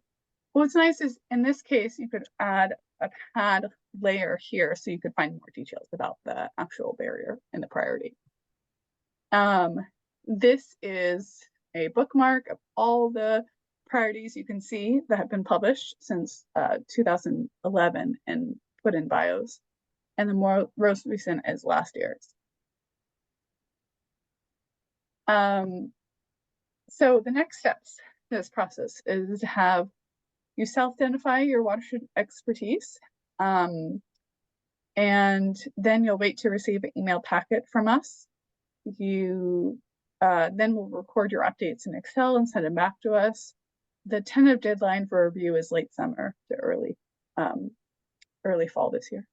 What's nice is in this case, you could add a PAD layer here so you could find more details about the actual barrier and the priority. This is a bookmark of all the priorities you can see that have been published since 2011 and put in BIOS. And the most recent is last year's. So the next steps in this process is to have you self-identify your watershed expertise, and then you'll wait to receive an email packet from us. You then will record your updates in Excel and send them back to us. The tentative deadline for review is late summer to early fall this year.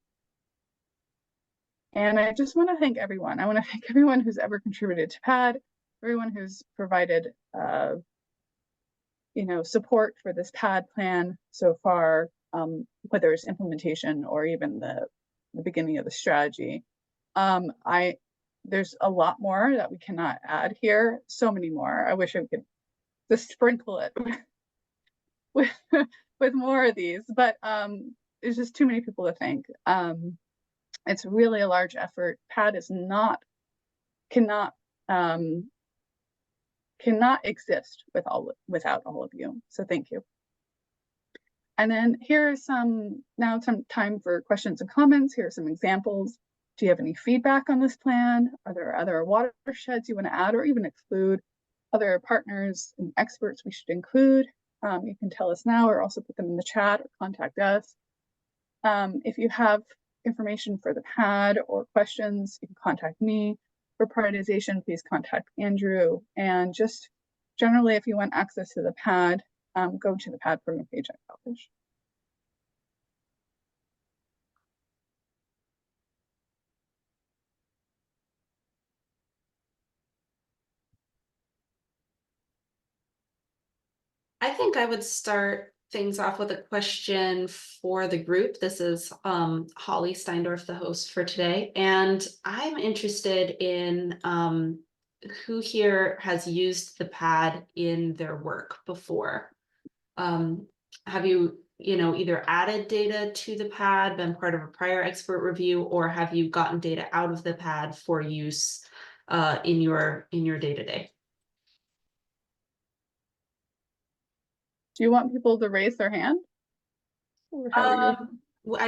And I just want to thank everyone. I want to thank everyone who's ever contributed to PAD, everyone who's provided support for this PAD plan so far, whether it's implementation or even the beginning of the strategy. There's a lot more that we cannot add here, so many more. I wish I could just sprinkle it with more of these, but there's just too many people to thank. It's really a large effort. PAD is not cannot exist without all of you. So thank you. And then here's some time for questions and comments. Here are some examples. Do you have any feedback on this plan? Are there other watersheds you want to add or even exclude? Other partners and experts we should include? You can tell us now or also put them in the chat or contact us. If you have information for the pad or questions, you can contact me. For prioritization, please contact Andrew. And just generally, if you want access to the pad, go to the pad program page at CalFish. I think I would start things off with a question for the group. This is Holly Steindorf, the host for today, and I'm interested in who here has used the pad in their work before. Have you either added data to the pad, been part of a prior expert review, or have you gotten data out of the pad for use in your day-to-day? Do you want people to raise their hand? Or how are you?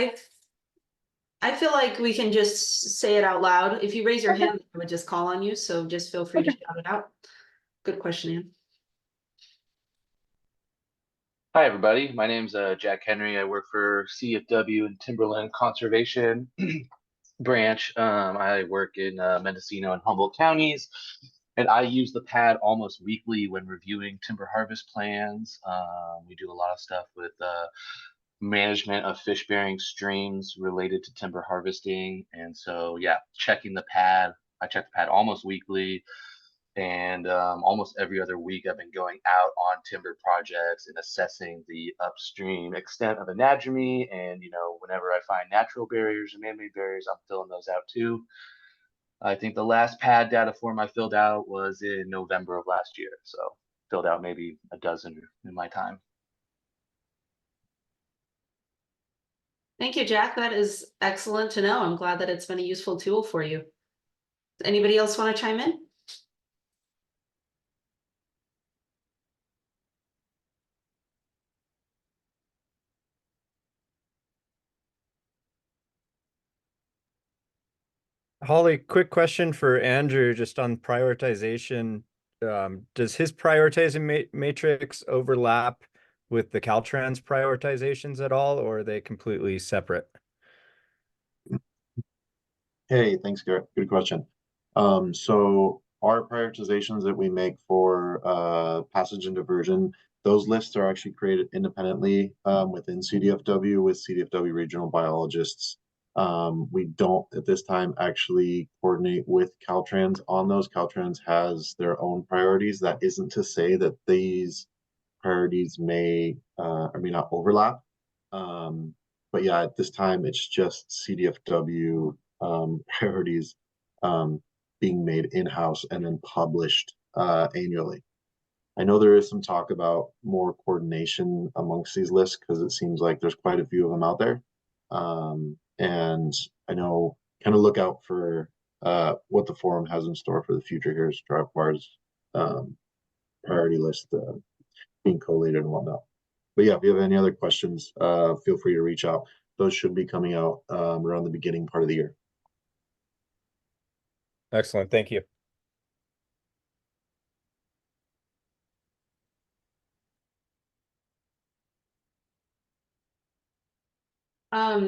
I feel like we can just say it out loud. If you raise your Okay. hand, I would just call on you. So just feel free to shout it out. Good question, Ann. Hi, everybody. My name's Jack Henry. I work for CDFW and Timberland Conservation Branch. I work in Mendocino and Humboldt counties, and I use the pad almost weekly when reviewing timber harvest plans. We do a lot of stuff with management of fish-bearing streams related to timber harvesting. And so, yeah, checking the pad. I check the pad almost weekly. And almost every other week, I've been going out on timber projects and assessing the upstream extent of anadromy. And, whenever I find natural barriers or man-made barriers, I'm filling those out too. I think the last pad data form I filled out was in November of last year. So filled out maybe a dozen in my time. Thank you, Jack. That is excellent to know. I'm glad that it's been a useful tool for you. Anybody else want to chime in? Holly, quick question for Andrew, just on prioritization. Does his prioritizing matrix overlap with the Caltrans prioritizations at all, or are they completely separate? Hey, thanks, Garrett. Good question. So our prioritizations that we make for passage and diversion, those lists are actually created independently within CDFW with CDFW regional biologists. We don't at this time actually coordinate with Caltrans on those. Caltrans has their own priorities. That isn't to say that these priorities may or may not overlap. But yeah, at this time, it's just CDFW priorities being made in-house and then published annually. I know there is some talk about more coordination amongst these lists because it seems like there's quite a few of them out there. And I know kind of look out for what the forum has in store for the future here as far as priority list being collated and whatnot. But yeah, if you have any other questions, feel free to reach out. Those should be coming out around the beginning part of the year. Excellent. Thank you.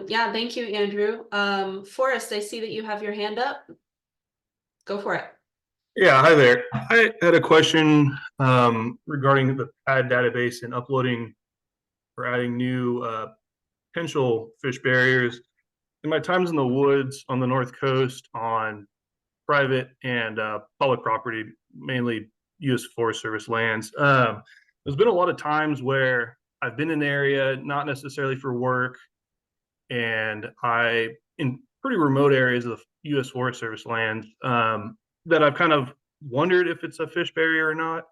Yeah, thank you, Andrew. Forrest, I see that you have your hand up. Go for it. Yeah, hi there. I had a question regarding the pad database and uploading or adding new potential fish barriers. In my times in the woods on the North Coast on private and public property, mainly U.S. Forest Service lands, there's been a lot of times where I've been in an area, not necessarily for work, and in pretty remote areas of the U.S. Forest Service lands, that I've kind of wondered if it's a fish barrier or not.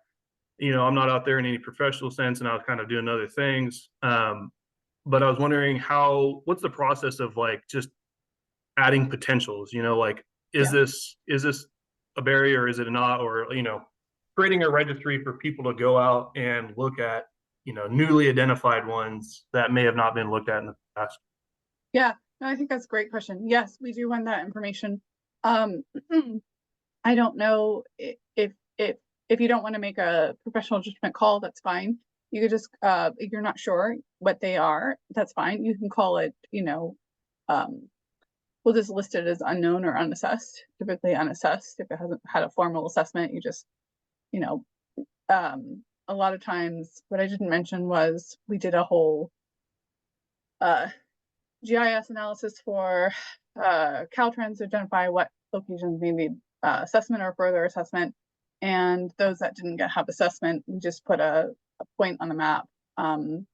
I'm not out there in any professional sense, and I was kind of doing other things. But I was wondering what's the process of like just adding potentials? Is this a barrier or is it not? Or, creating a registry for people to go out and look at, newly identified ones that may have not been looked at in the past. Yeah, no, I think that's a great question. Yes, we do want that information. I don't know if you don't want to make a professional judgment call, that's fine. You could just, if you're not sure what they are, that's fine. You can call it, we'll just list it as unknown or unassessed, typically unassessed. If it hasn't had a formal assessment, you just, a lot of times what I didn't mention was we did a whole GIS analysis for Caltrans to identify what locations needed assessment or further assessment. And those that didn't have assessment, we just put a point on the map and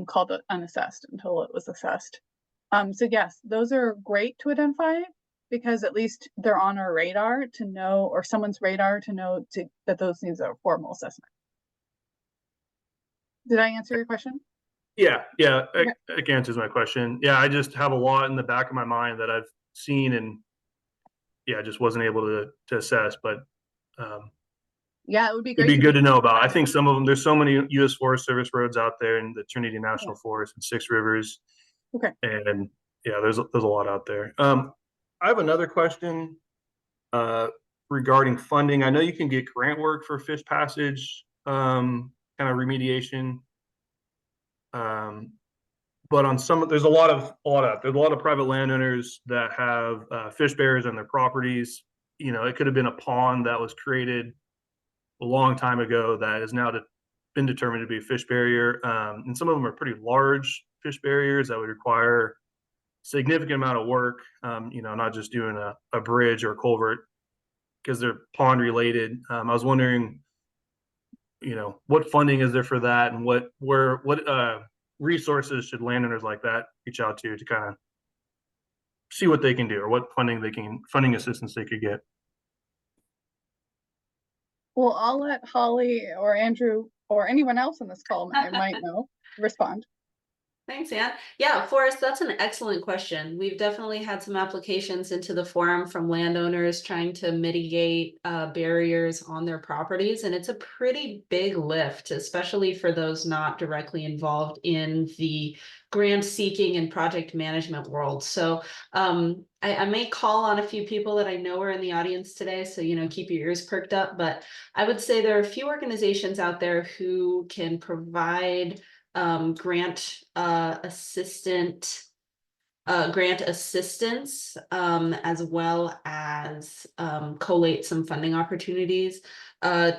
called it unassessed until it was assessed. So yes, those are great to identify because at least they're on our radar to know, or someone's radar to know that those needs a formal assessment. Did I answer your question? Yeah, Okay. it answers my question. Yeah, I just have a lot in the back of my mind that I've seen and I just wasn't able to assess, but yeah, it would be great. It'd be good to know about. I think some of them, there's so many U.S. Forest Service roads out there in the Trinity National Forest and Six Rivers. Okay. And there's a lot out there. I have another question regarding funding. I know you can get grant work for fish passage, kind of remediation. But on some, there's a lot of private landowners that have fish barriers on their properties. It could have been a pond that was created a long time ago that has now been determined to be a fish barrier. And some of them are pretty large fish barriers that would require significant amount of work, not just doing a bridge or a culvert because they're pond related. I was wondering, what funding is there for that and what resources should landowners like that reach out to kind of see what they can do or what funding assistance they could get. Well, I'll let Holly or Andrew or anyone else on this call might know respond. Thanks, Anne. Yeah, Forrest, that's an excellent question. We've definitely had some applications into the forum from landowners trying to mitigate barriers on their properties, and it's a pretty big lift, especially for those not directly involved in the grant seeking and project management world. So I may call on a few people that I know are in the audience today, so keep your ears perked up. But I would say there are a few organizations out there who can provide grant assistance as well as collate some funding opportunities.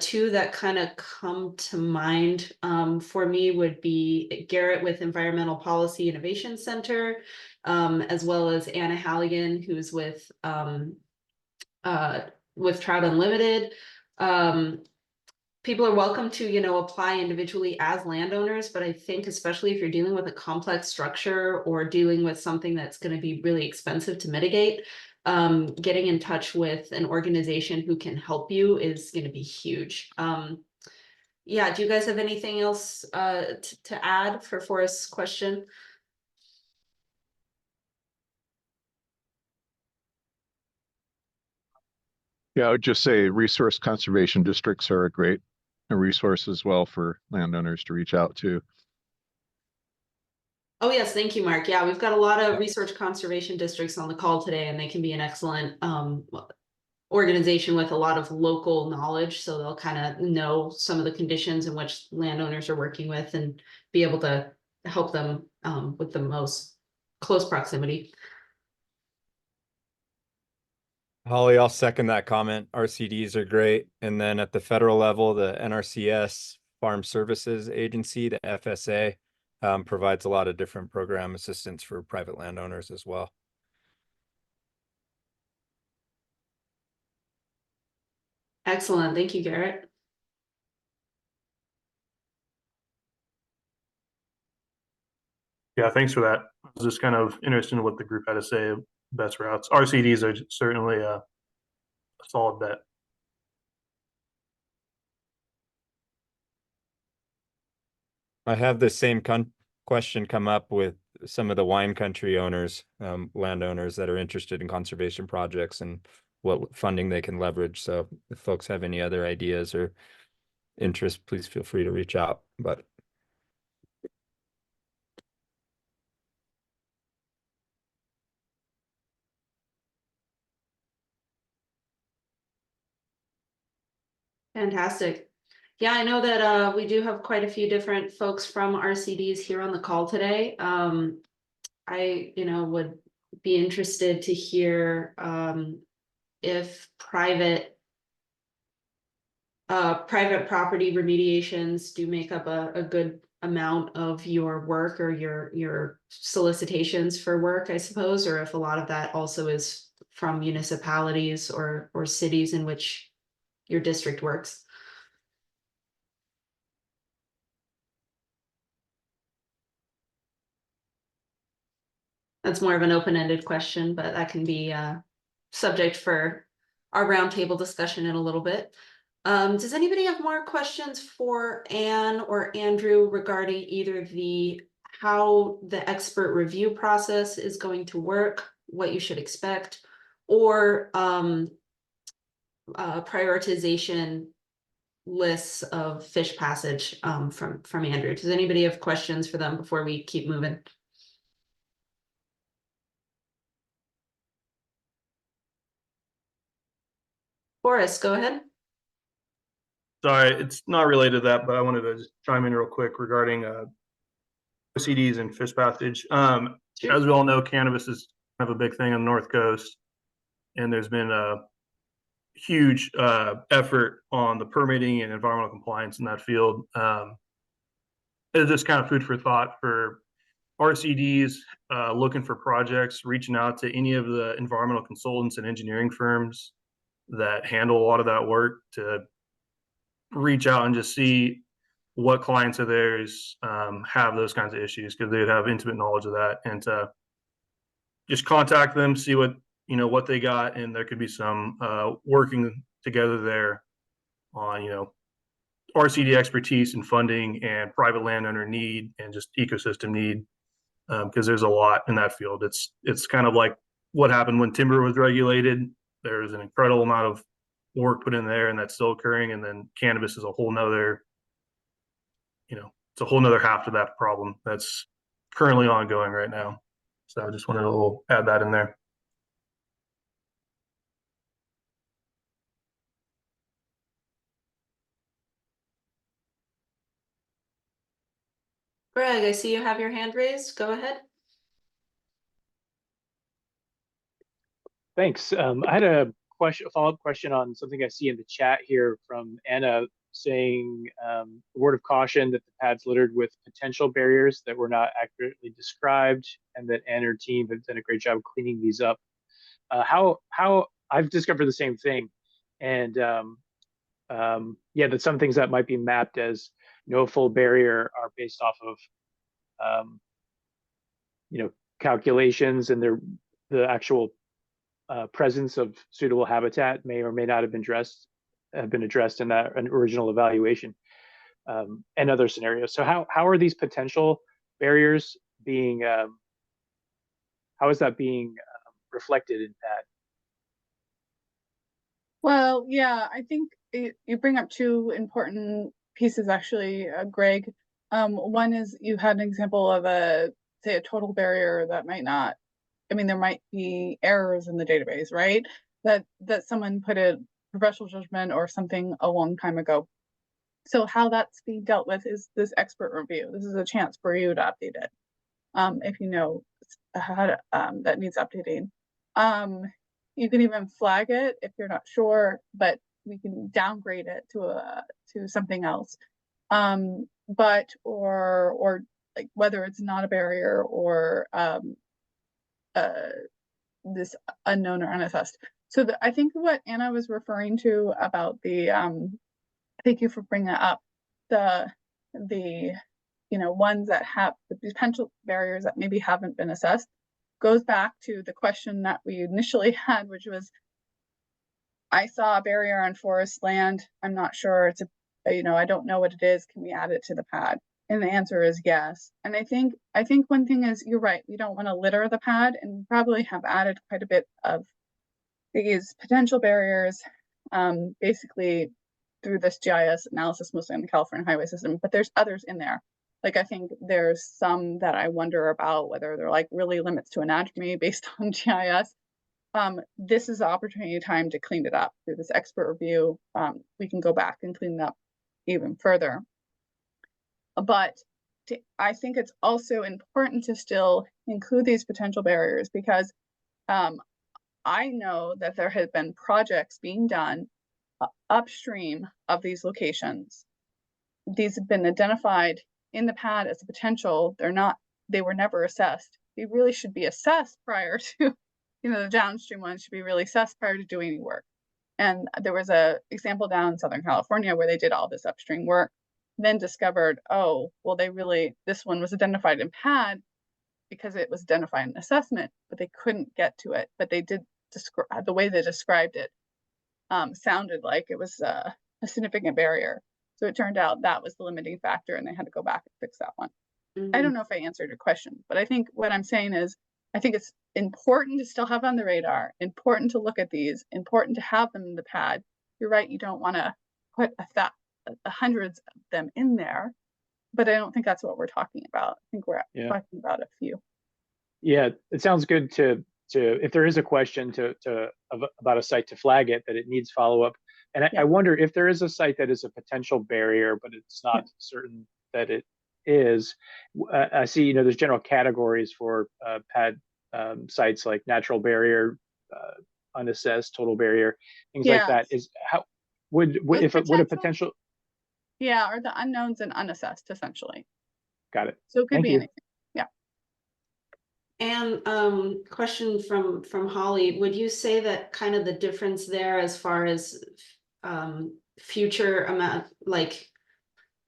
Two that kind of come to mind for me would be Garrett with Environmental Policy Innovation Center, as well as Anna Halligan, who's with Trout Unlimited. People are welcome to, apply individually as landowners, but I think especially if you're dealing with a complex structure or dealing with something that's going to be really expensive to mitigate, getting in touch with an organization who can help you is going to be huge. Yeah, do you guys have anything else to add for Forrest's question? Yeah, I would just say resource conservation districts are a great resource as well for landowners to reach out to. Oh, yes. Thank you, Mark. Yeah, we've got a lot of research conservation districts on the call today, and they can be an excellent organization with a lot of local knowledge. So they'll kind of know some of the conditions in which landowners are working with and be able to help them with the most close proximity. Holly, I'll second that comment. RCDs are great. And then at the federal level, the NRCS Farm Services Agency, the FSA, provides a lot of different program assistance for private landowners as well. Excellent. Thank you, Garrett. Yeah, thanks for that. I was just kind of interested in what the group had to say of best routes. RCDs are certainly a solid bet. I have the same question come up with some of the wine country owners, landowners that are interested in conservation projects, and what funding they can leverage. So if folks have any other ideas or interest, please feel free to reach out. But Fantastic. Yeah, I know that we do have quite a few different folks from RCDs here on the call today. I, would be interested to hear if private property remediations do make up a good amount of your work or your solicitations for work, I suppose, or if a lot of that also is from municipalities or cities in which your district works. That's more of an open-ended question, but that can be subject for our roundtable discussion in a little bit. Does anybody have more questions for Anne or Andrew regarding either how the expert review process is going to work, what you should expect, or prioritization lists of fish passage from Andrew? Does anybody have questions for them before we keep moving? Forrest, go ahead. Sorry, it's not related to that, but I wanted to just chime in real quick regarding CDs and fish passage. Sure. As we all know, cannabis is kind of a big thing on the North Coast, and there's been a huge effort on the permitting and environmental compliance in that field. It's just kind of food for thought for RCDs looking for projects, reaching out to any of the environmental consultants and engineering firms that handle a lot of that work to reach out and just see what clients of theirs have those kinds of issues, because they'd have intimate knowledge of that, and to just contact them, see what they got, and there could be some working together there on RCD expertise and funding and private landowner need and just ecosystem need, because there's a lot in that field. It's kind of like what happened when timber was regulated. There's an incredible amount of work put in there, and that's still occurring. And then cannabis is a whole nother, it's a whole nother half to that problem that's currently ongoing right now. So I just wanted to add that in there. Greg, I see you have your hand raised. Go ahead. Thanks. I had a follow-up question on something I see in the chat here from Anna saying a word of caution that the pad's littered with potential barriers that were not accurately described, and that Anna and her team have done a great job cleaning these up. How I've discovered the same thing, and yeah, that some things that might be mapped as no full barrier are based off of calculations, and the actual presence of suitable habitat may or may not have been addressed in that original evaluation, and other scenarios. So how are these potential barriers being how is that being reflected in PAD? Well, yeah, I think you bring up two important pieces actually, Greg. One is you had an example of say a total barrier that might not, there might be errors in the database, right? That someone put a professional judgment or something a long time ago. So how that's being dealt with is this expert review. This is a chance for you to update it, if you know how that needs updating. You can even flag it if you're not sure, but we can downgrade it to something else. But or like whether it's not a barrier or this unknown or unassessed. So I think what Anna was referring to about the thank you for bringing that up, the ones that have the potential barriers that maybe haven't been assessed, goes back to the question that we initially had, which was, I saw a barrier on forest land. I'm not sure it's I don't know what it is. Can we add it to the pad? And the answer is yes. And I think one thing is, you're right, we don't want to litter the pad, and probably have added quite a bit of these potential barriers, basically through this GIS analysis, mostly on the California highway system, but there's others in there. Like, I think there's some that I wonder about whether they're like really limits to anatomy based on GIS. This is the opportunity time to clean it up through this expert review. We can go back and clean it up even further. But I think it's also important to still include these potential barriers because I know that there have been projects being done upstream of these locations. These have been identified in the pad as a potential. They were never assessed. They really should be assessed prior to, the downstream ones should be really assessed prior to doing any work. And there was a example down in Southern California where they did all this upstream work, then discovered, oh, well, this one was identified in pad because it was identified in assessment, but they couldn't get to it. But they did describe, the way they described it sounded like it was a significant barrier. So it turned out that was the limiting factor and they had to go back and fix that one. I don't know if I answered your question, but I think what I'm saying is, I think it's important to still have on the radar, important to look at these, important to have them in the pad. You're right, you don't want to put hundreds of them in there, but I don't think that's what we're talking about. I think we're talking about a few. Yeah, it sounds good to if there is a question about a site, to flag it, that it needs follow-up. And I wonder if there is a site that is a potential barrier, but it's not certain that it is. I see, there's general categories for pad sites like natural barrier, unassessed, total barrier, things like that. Is how would a potential? Yeah, or the unknowns and unassessed, essentially. Got it. So it could be anything. Yeah. And question from Holly, would you say that kind of the difference there as far as future amount, like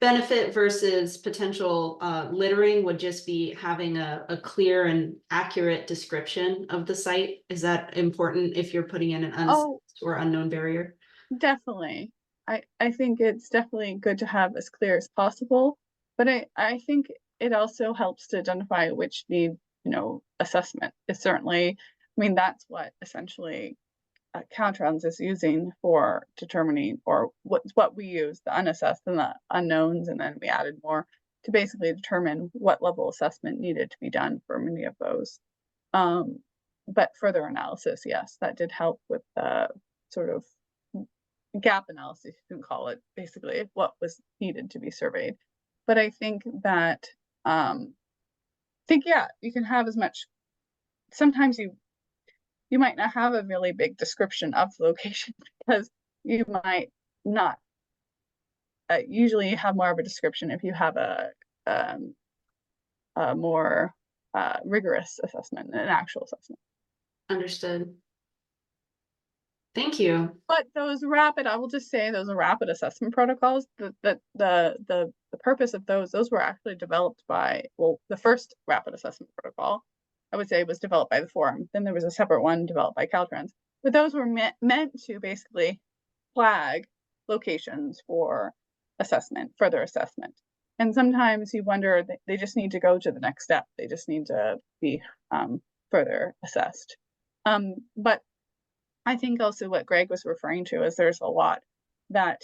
benefit versus potential littering, would just be having a clear and accurate description of the site? Is that important if you're putting in an unassessed or unknown barrier? Definitely. I think it's definitely good to have as clear as possible, but I think it also helps to identify which need, assessment. It's certainly, that's what essentially Caltrans is using for determining, or what we use, the unassessed and the unknowns, and then we added more to basically determine what level assessment needed to be done for many of those. But further analysis, yes, that did help with the sort of gap analysis, you can call it, basically what was needed to be surveyed. But I think that you can have as much. Sometimes you might not have a really big description of the location because you might not. Usually you have more of a description if you have a more rigorous assessment, an actual assessment. Understood. Thank you. But those rapid, I will just say, those rapid assessment protocols, the purpose of those were actually developed by, the first rapid assessment protocol, I would say, was developed by the forum. Then there was a separate one developed by Caltrans. But those were meant to basically flag locations for assessment, further assessment. And sometimes you wonder, they just need to go to the next step. They just need to be further assessed. But I think also what Greg was referring to is there's a lot that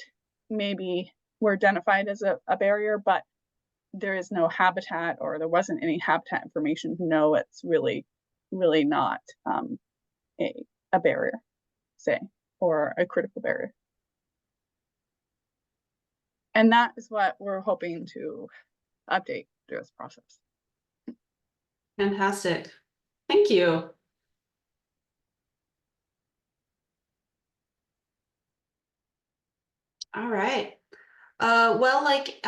maybe were identified as a barrier, but there is no habitat, or there wasn't any habitat information to know it's really not a barrier, say, or a critical barrier. And that is what we're hoping to update through this process. Fantastic. Thank you. All right. Well, like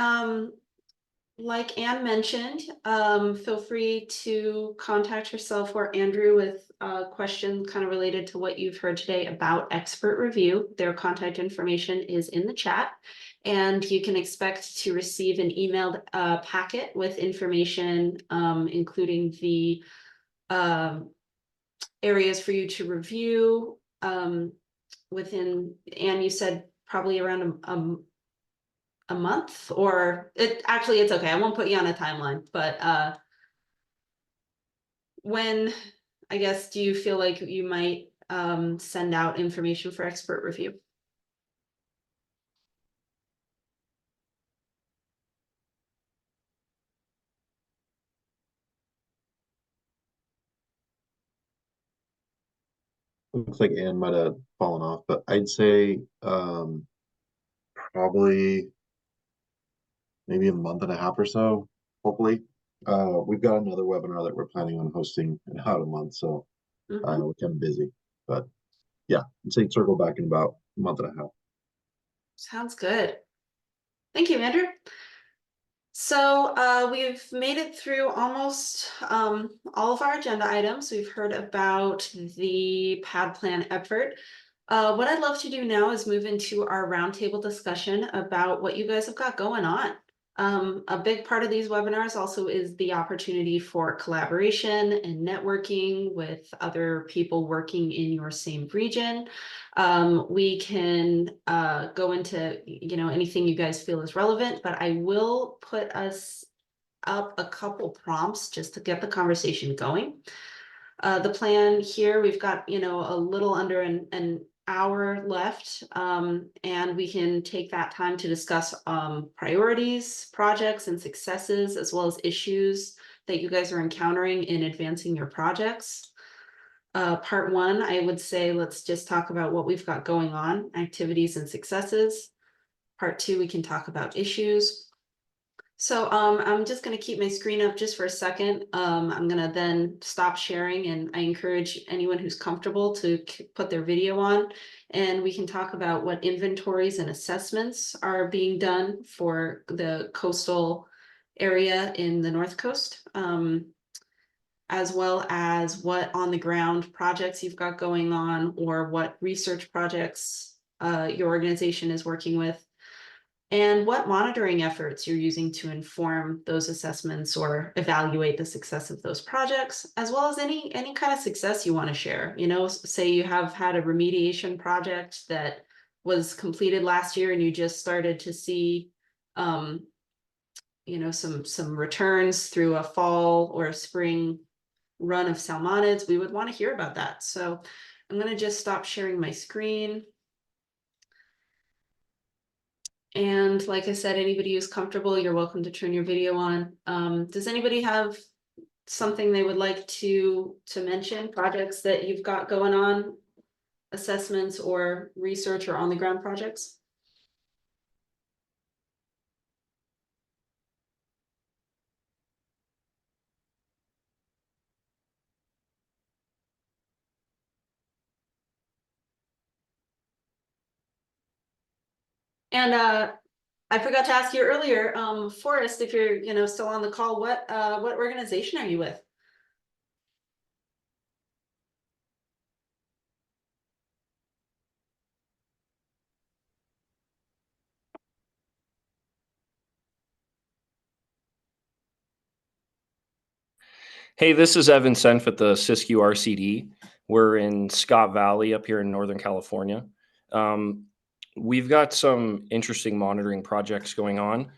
Anne mentioned, feel free to contact yourself or Andrew with questions kind of related to what you've heard today about expert review. Their contact information is in the chat, and you can expect to receive an emailed packet with information, including the areas for you to review within, Anne, you said probably around a month, or it's okay, I won't put you on a timeline, but when, I guess, do you feel like you might send out information for expert review. Looks like Anne might have fallen off, but I'd say probably maybe a month and a half or so, hopefully. We've got another webinar that we're planning on hosting in about a month, so we're kind of busy. But yeah, I'd say circle back in about a month and a half. Sounds good. Thank you, Andrew. So we've made it through almost all of our agenda items. We've heard about the pad plan effort. What I'd love to do now is move into our roundtable discussion about what you guys have got going on. A big part of these webinars also is the opportunity for collaboration and networking with other people working in your same region. We can go into, anything you guys feel is relevant, but I will put us up a couple prompts just to get the conversation going. The plan here, we've got, a little under an hour left, and we can take that time to discuss priorities, projects, and successes, as well as issues that you guys are encountering in advancing your projects. Part one, I would say, let's just talk about what we've got going on, activities and successes. Part two, we can talk about issues. So I'm just going to keep my screen up just for a second. I'm going to then stop sharing, and I encourage anyone who's comfortable to put their video on, and we can talk about what inventories and assessments are being done for the coastal area in the North Coast, as well as what on the ground projects you've got going on, or what research projects your organization is working with, and what monitoring efforts you're using to inform those assessments or evaluate the success of those projects, as well as any kind of success you want to share. Say you have had a remediation project that was completed last year and you just started to see some returns through a fall or a spring run of salmonids. We would want to hear about that. So I'm going to just stop sharing my screen. And like I said, anybody who's comfortable, you're welcome to turn your video on. Does anybody have something they would like to mention, projects that you've got going on, assessments or research or on the ground projects? And I forgot to ask you earlier, Forrest, if you're still on the call, what organization are you with? Hey, this is Evan Senf at the Siskiyou RCD. We're in Scott Valley up here in Northern California. We've got some interesting monitoring projects going on.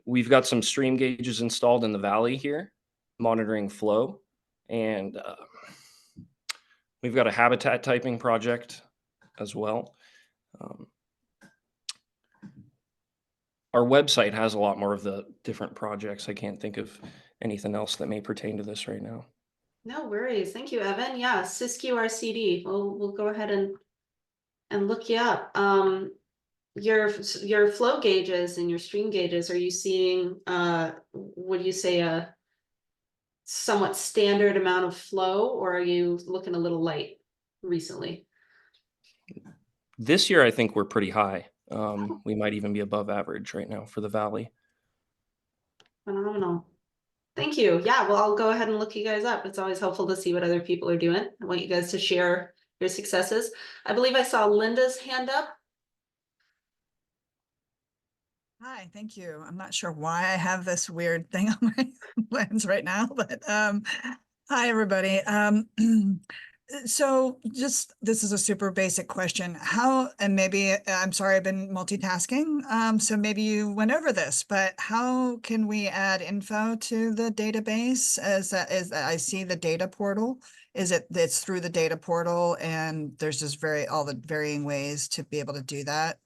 We've got some stream gauges installed in the valley here, monitoring flow. And we've got a habitat typing project as well. Our website has a lot more of the different projects. I can't think of anything else that may pertain to this right now. No worries. Thank you, Evan. Yeah, Siskiyou RCD. We'll go ahead and look you up. Your flow gauges and your stream gauges, are you seeing would you say a somewhat standard amount of flow, or are you looking a little light recently? This year, I think we're pretty high. We might even be above average right now for the valley. Phenomenal. Thank you. Yeah, well, I'll go ahead and look you guys up. It's always helpful to see what other people are doing. I want you guys to share your successes. I believe I saw Linda's hand up. Hi, thank you. I'm not sure why I have this weird thing on my lens right now, but hi everybody. So just, this is a super basic question. How, and maybe, I'm sorry, I've been multitasking. So maybe you went over this, but how can we add info to the database as I see the data portal? It's through the data portal and there's just all the varying ways to be able to do that?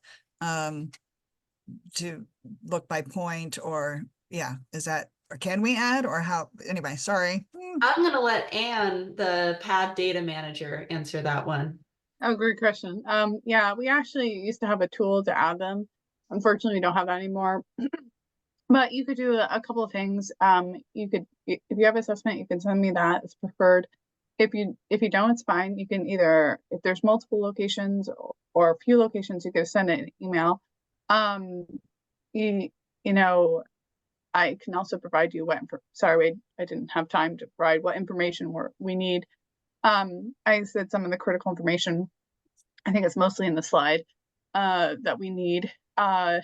To look by point or, yeah, or can we add or how, anyway, sorry. I'm gonna let Anne, the pad data manager, answer that one. Oh, great question. Yeah, we actually used to have a tool to add them. Unfortunately, we don't have that anymore. But you could do a couple of things. You could, if you have assessment, you can send me that. It's preferred. If you don't, it's fine. You can either, if there's multiple locations or a few locations, you could send an email. You know, I can also provide you sorry, I didn't have time to provide what information we need. I said some of the critical information. I think it's mostly in the slide that we need. And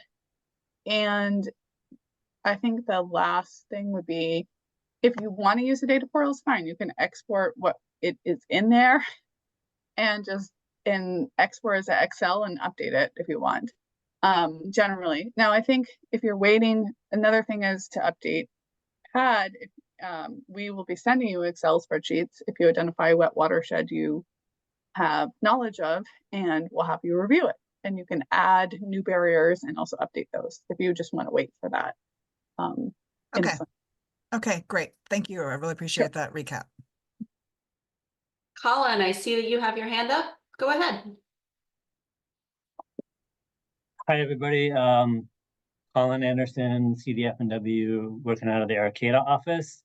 I think the last thing would be, if you want to use the data portal, it's fine. You can export what it is in there and just export as an Excel and update it if you want. Generally. Now, I think if you're waiting, another thing is to update PAD. We will be sending you Excel spreadsheets if you identify what watershed you have knowledge of, and we'll have you review it. And you can add new barriers and also update those if you just want to wait for that. Okay. Okay, great. Thank you. I really appreciate that recap. Colin, I see that you have your hand up. Go ahead. Hi, everybody. Colin Anderson, CDFW, working out of the Arcata office.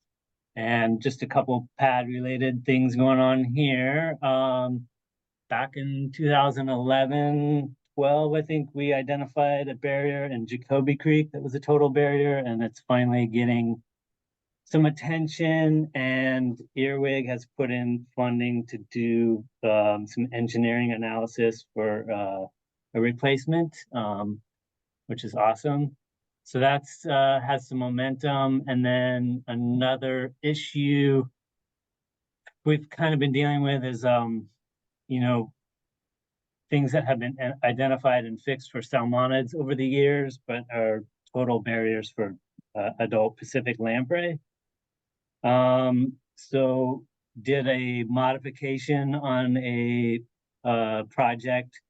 And just a couple pad related things going on here. Back in 2011, 12, I think we identified a barrier in Jacoby Creek that was a total barrier, and it's finally getting some attention, and Earwig has put in funding to do some engineering analysis for a replacement, which is awesome. So that's has some momentum. And then another issue we've kind of been dealing with is, you know, things that have been identified and fixed for salmonids over the years, but are total barriers for adult Pacific lamprey. So did a modification on a project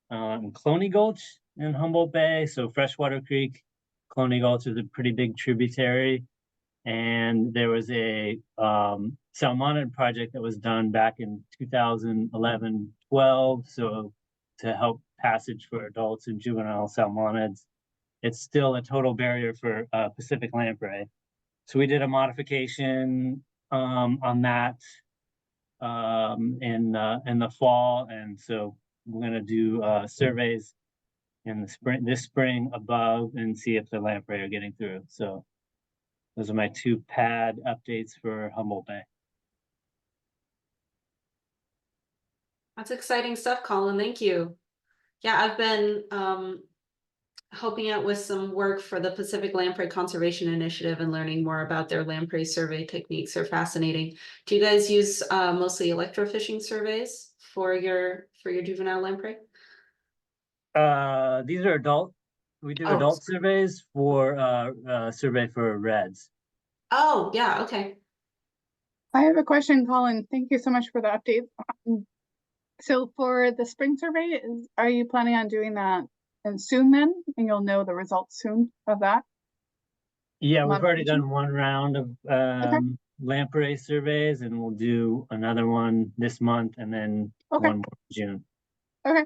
on Cloney Gulch in Humboldt Bay. So Freshwater Creek, Cloney Gulch is a pretty big tributary. And there was a salmonid project that was done back in 2011, 12. So to help passage for adults and juvenile salmonids, it's still a total barrier for Pacific lamprey. So we did a modification on that in the fall, and so we're going to do surveys in the this spring above and see if the lamprey are getting through. So those are my two pad updates for Humboldt Bay. That's exciting stuff, Colin. Thank you. Yeah, I've been helping out with some work for the Pacific Lamprey Conservation Initiative and learning more about their lamprey survey techniques. Are fascinating. Do you guys use mostly electrofishing surveys for your juvenile lamprey? These are adult. We do adult surveys for survey for reds. Oh, yeah, okay. I have a question, Colin. Thank you so much for the update. So for the spring survey, are you planning on doing that soon then? And you'll know the results soon of that? Yeah, we've already done one round of lamprey surveys, and we'll do another one this month and then one more in June. Okay.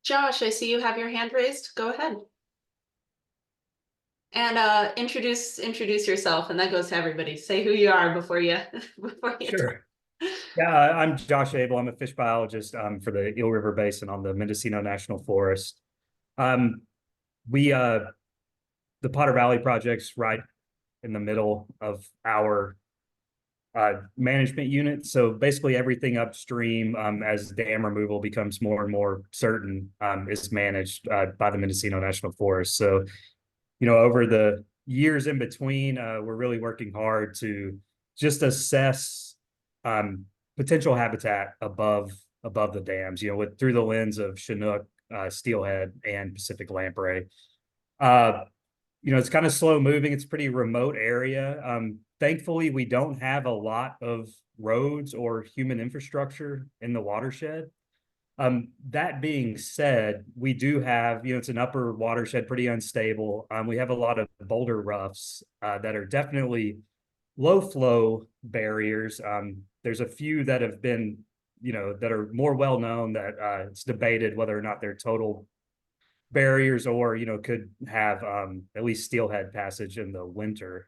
Josh, I see you have your hand raised. Go ahead. And introduce yourself, and that goes to everybody. Say who you are before you Sure. Yeah, I'm Josh Abel. I'm a fish biologist for the Eel River Basin on the Mendocino National Forest. The Potter Valley project's right in the middle of our management unit. So basically everything upstream, as dam removal becomes more and more certain, is managed by the Mendocino National Forest. So, over the years in between, we're really working hard to just assess potential habitat above the dams, through the lens of Chinook, steelhead, and Pacific lamprey. It's kind of slow moving. It's a pretty remote area. Thankfully, we don't have a lot of roads or human infrastructure in the watershed. That being said, we do have, it's an upper watershed, pretty unstable. We have a lot of boulder roughs that are definitely low flow barriers. There's a few that have been, that are more well known that it's debated whether or not they're total barriers or, could have at least steelhead passage in the winter.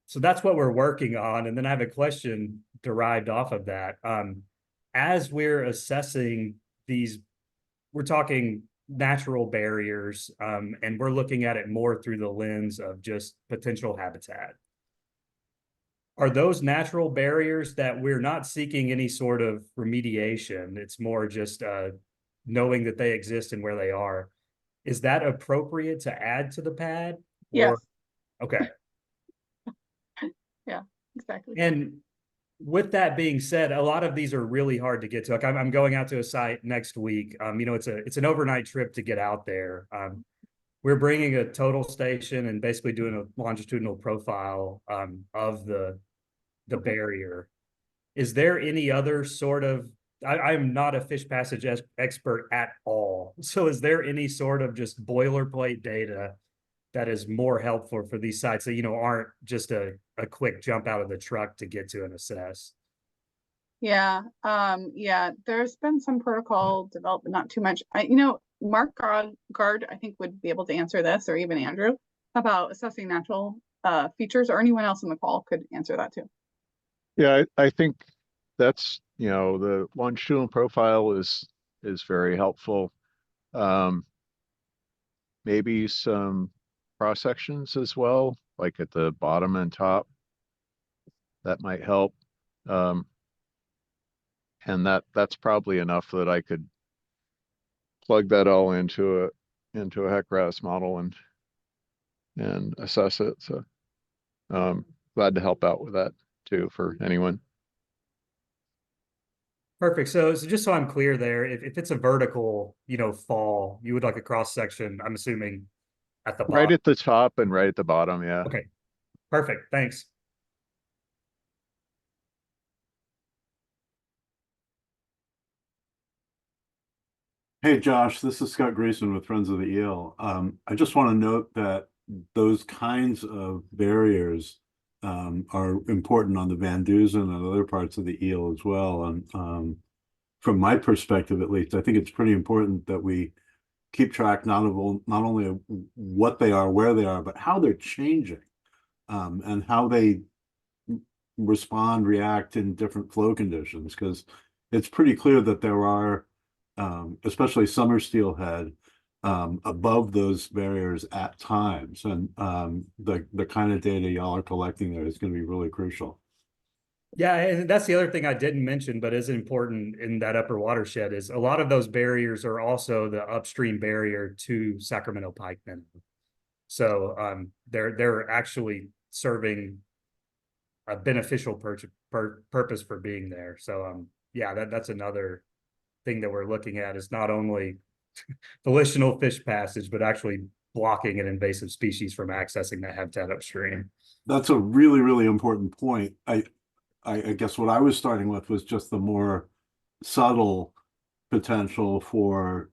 So that's what we're working on. And then I have a question derived off of that. As we're assessing these, we're talking natural barriers, and we're looking at it more through the lens of just potential habitat. Are those natural barriers that we're not seeking any sort of remediation? It's more just knowing that they exist and where they are. Is that appropriate to add to the pad? Yes. Okay. Yeah, exactly. And with that being said, a lot of these are really hard to get to. Like I'm going out to a site next week. It's an overnight trip to get out there. We're bringing a total station and basically doing a longitudinal profile of the barrier. Is there any other sort of, I'm not a fish passage expert at all. So is there any sort of just boilerplate data that is more helpful for these sites that, aren't just a quick jump out of the truck to get to and assess? Yeah, there's been some protocol developed, but not too much. Mark Guard, I think, would be able to answer this, or even Andrew, about assessing natural features, or anyone else in the call could answer that too. Yeah, I think that's, the longitudinal profile is very helpful. Maybe some cross sections as well, like at the bottom and top. That might help. And that's probably enough that I could plug that all into a HEC-RAS model and assess it. So glad to help out with that too for anyone. Perfect. So just so I'm clear there, if it's a vertical, fall, you would like a cross section, I'm assuming at the bottom. Right at the top and right at the bottom, yeah. Okay, perfect. Thanks. Hey, Josh, this is Scott Grayson with Friends of the Eel. I just want to note that those kinds of barriers are important on the Van Dusen and other parts of the eel as well. And from my perspective, at least, I think it's pretty important that we keep track not only of what they are, where they are, but how they're changing, and how they react in different flow conditions. Because it's pretty clear that there are, especially summer steelhead, above those barriers at times, and the kind of data y'all are collecting there is going to be really crucial. Yeah, and that's the other thing I didn't mention, but is important in that upper watershed, is a lot of those barriers are also the upstream barrier to Sacramento pike minnow. So they're actually serving a beneficial purpose for being there. So yeah, that's another thing that we're looking at, is not only volitional fish passage, but actually blocking an invasive species from accessing that habitat upstream. That's a really, really important point. I guess what I was starting with was just the more subtle potential for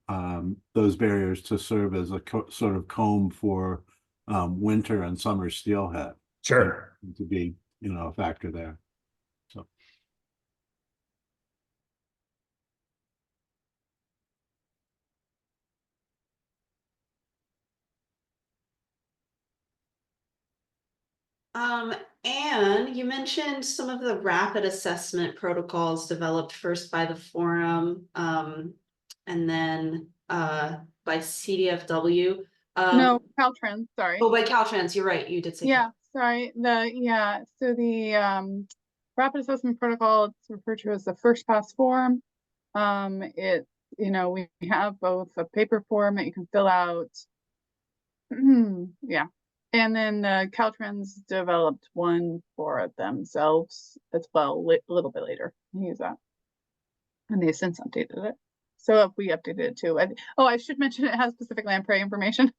those barriers to serve as a sort of comb for winter and summer steelhead. Sure. To be, a factor there. So. And you mentioned some of the rapid assessment protocols developed first by the forum, and then by CDFW. No, Caltrans, sorry. Oh, by Caltrans, you're right, you did say. Yeah, sorry, so the rapid assessment protocol, it's referred to as the first pass form. It, we have both a paper form that you can fill out. Yeah. And then Caltrans developed one for themselves as well, a little bit later. I use that. And they've since updated it. So if we updated it too. I should mention it has Pacific Lamprey information.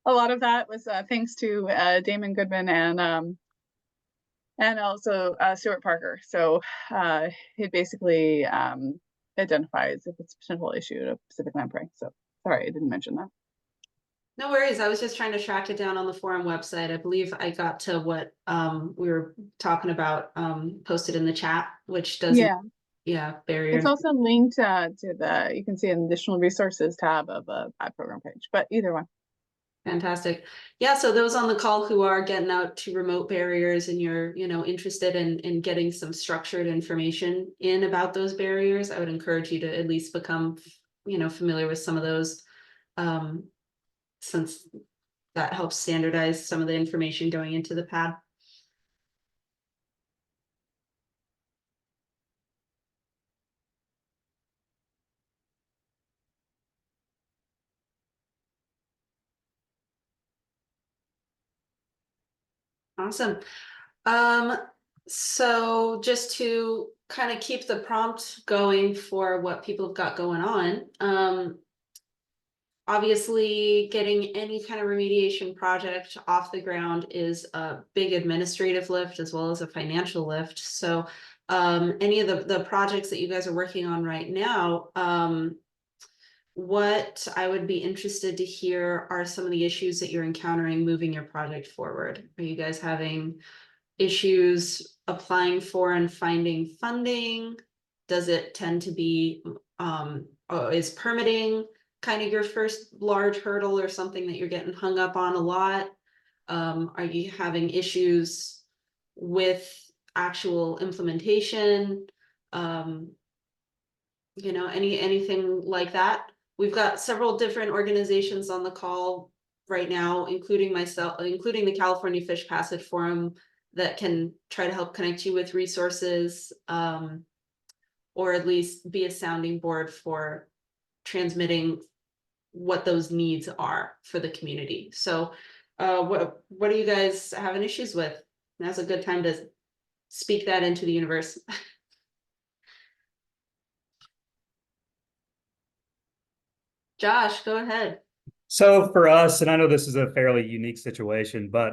A lot of that was thanks to Damon Goodman and also Stuart Parker. So it basically identifies if it's a potential issue to Pacific Lamprey. So sorry, I didn't mention that. No worries. I was just trying to track it down on the forum website. I believe I got to what we were talking about posted in the chat, which doesn't, barriers. It's also linked to you can see an additional resources tab of a program page, but either one. Fantastic. Yeah, so those on the call who are getting out to remote barriers and you're, interested in getting some structured information in about those barriers, I would encourage you to at least become, familiar with some of those, since that helps standardize some of the information going into the pad. Awesome. So just to kind of keep the prompt going for what people have got going on, obviously getting any kind of remediation project off the ground is a big administrative lift as well as a financial lift. So any of the projects that you guys are working on right now, what I would be interested to hear are some of the issues that you're encountering moving your project forward. Are you guys having issues applying for and finding funding? Does it tend to be, is permitting kind of your first large hurdle or something that you're getting hung up on a lot? Are you having issues with actual implementation? Anything like that? We've got several different organizations on the call right now, including myself, including the California Fish Passage Forum, that can try to help connect you with resources, or at least be a sounding board for transmitting what those needs are for the community. So what are you guys having issues with? Now's a good time to speak that into the universe. Josh, go ahead. So for us, and I know this is a fairly unique situation, but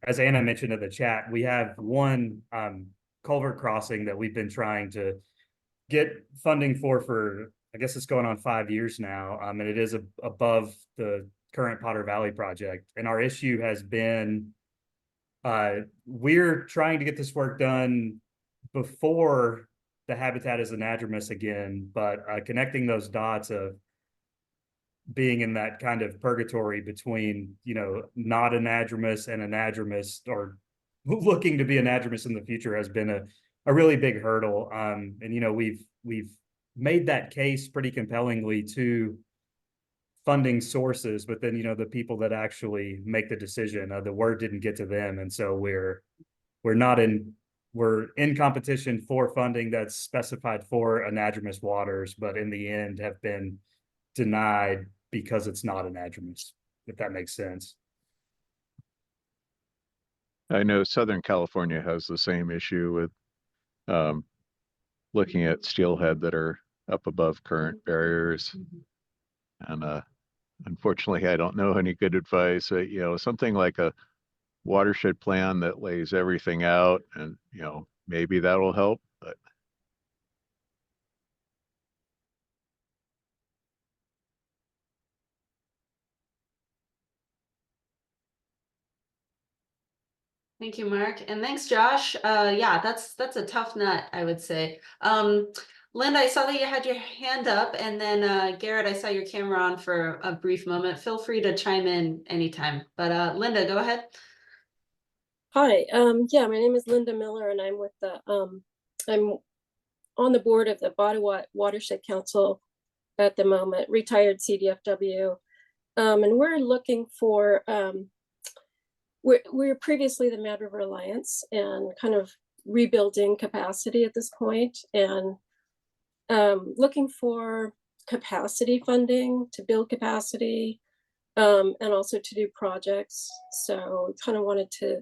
as Anna mentioned in the chat, we have one culvert crossing that we've been trying to get funding for I guess it's going on 5 years now, and it is above the current Potter Valley project. And our issue has been we're trying to get this work done before the habitat is anadromous again, but connecting those dots of being in that kind of purgatory between, not anadromous and anadromous, or looking to be anadromous in the future, has been a really big hurdle. And, we've made that case pretty compellingly to funding sources, but then, the people that actually make the decision, the word didn't get to them. And so we're in competition for funding that's specified for anadromous waters, but in the end have been denied because it's not anadromous, if that makes sense. I know Southern California has the same issue with looking at steelhead that are up above current barriers. And unfortunately, I don't know any good advice. Something like a watershed plan that lays everything out, and maybe that'll help. But Thank you, Mark. And thanks, Josh. Yeah, that's a tough nut, I would say. Linda, I saw that you had your hand up, and then Garrett, I saw your camera on for a brief moment. Feel free to chime in anytime. But Linda, go ahead. Hi, yeah, my name is Linda Miller, and I'm with the I'm on the board of the Botawat Watershed Council at the moment, retired CDFW, and we're looking for we're previously the Mad River Alliance and kind of rebuilding capacity at this point, and looking for capacity funding to build capacity, and also to do projects. So kind of wanted to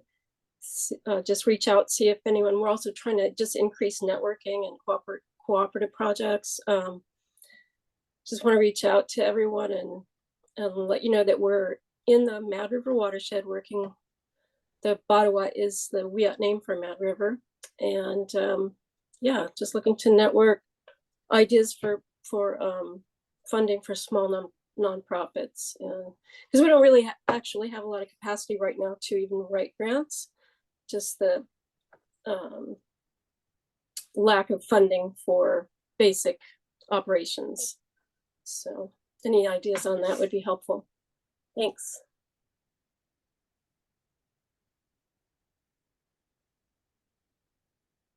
just reach out, see if anyone, we're also trying to just increase networking and cooperative projects. Just want to reach out to everyone and let you know that we're in the Mad River watershed working. The Ottawa is the Wiyot name for Mad River. And yeah, just looking to network ideas for funding for small nonprofits. Because we don't really actually have a lot of capacity right now to even write grants. Just the lack of funding for basic operations. So any ideas on that would be helpful. Thanks.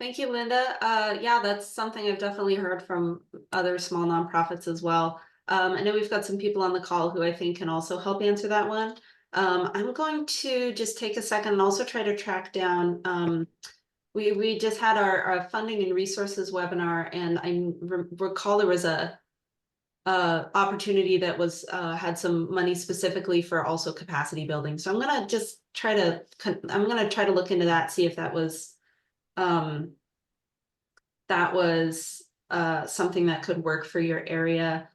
Thank you, Linda. Yeah, that's something I've definitely heard from other small nonprofits as well. I know we've got some people on the call who I think can also help answer that one. I'm going to just take a second and also try to track down. We just had our funding and resources webinar, and I recall there was a opportunity that was had some money specifically for also capacity building. So I'm gonna just try to look into that, see if that was something that could work for your area.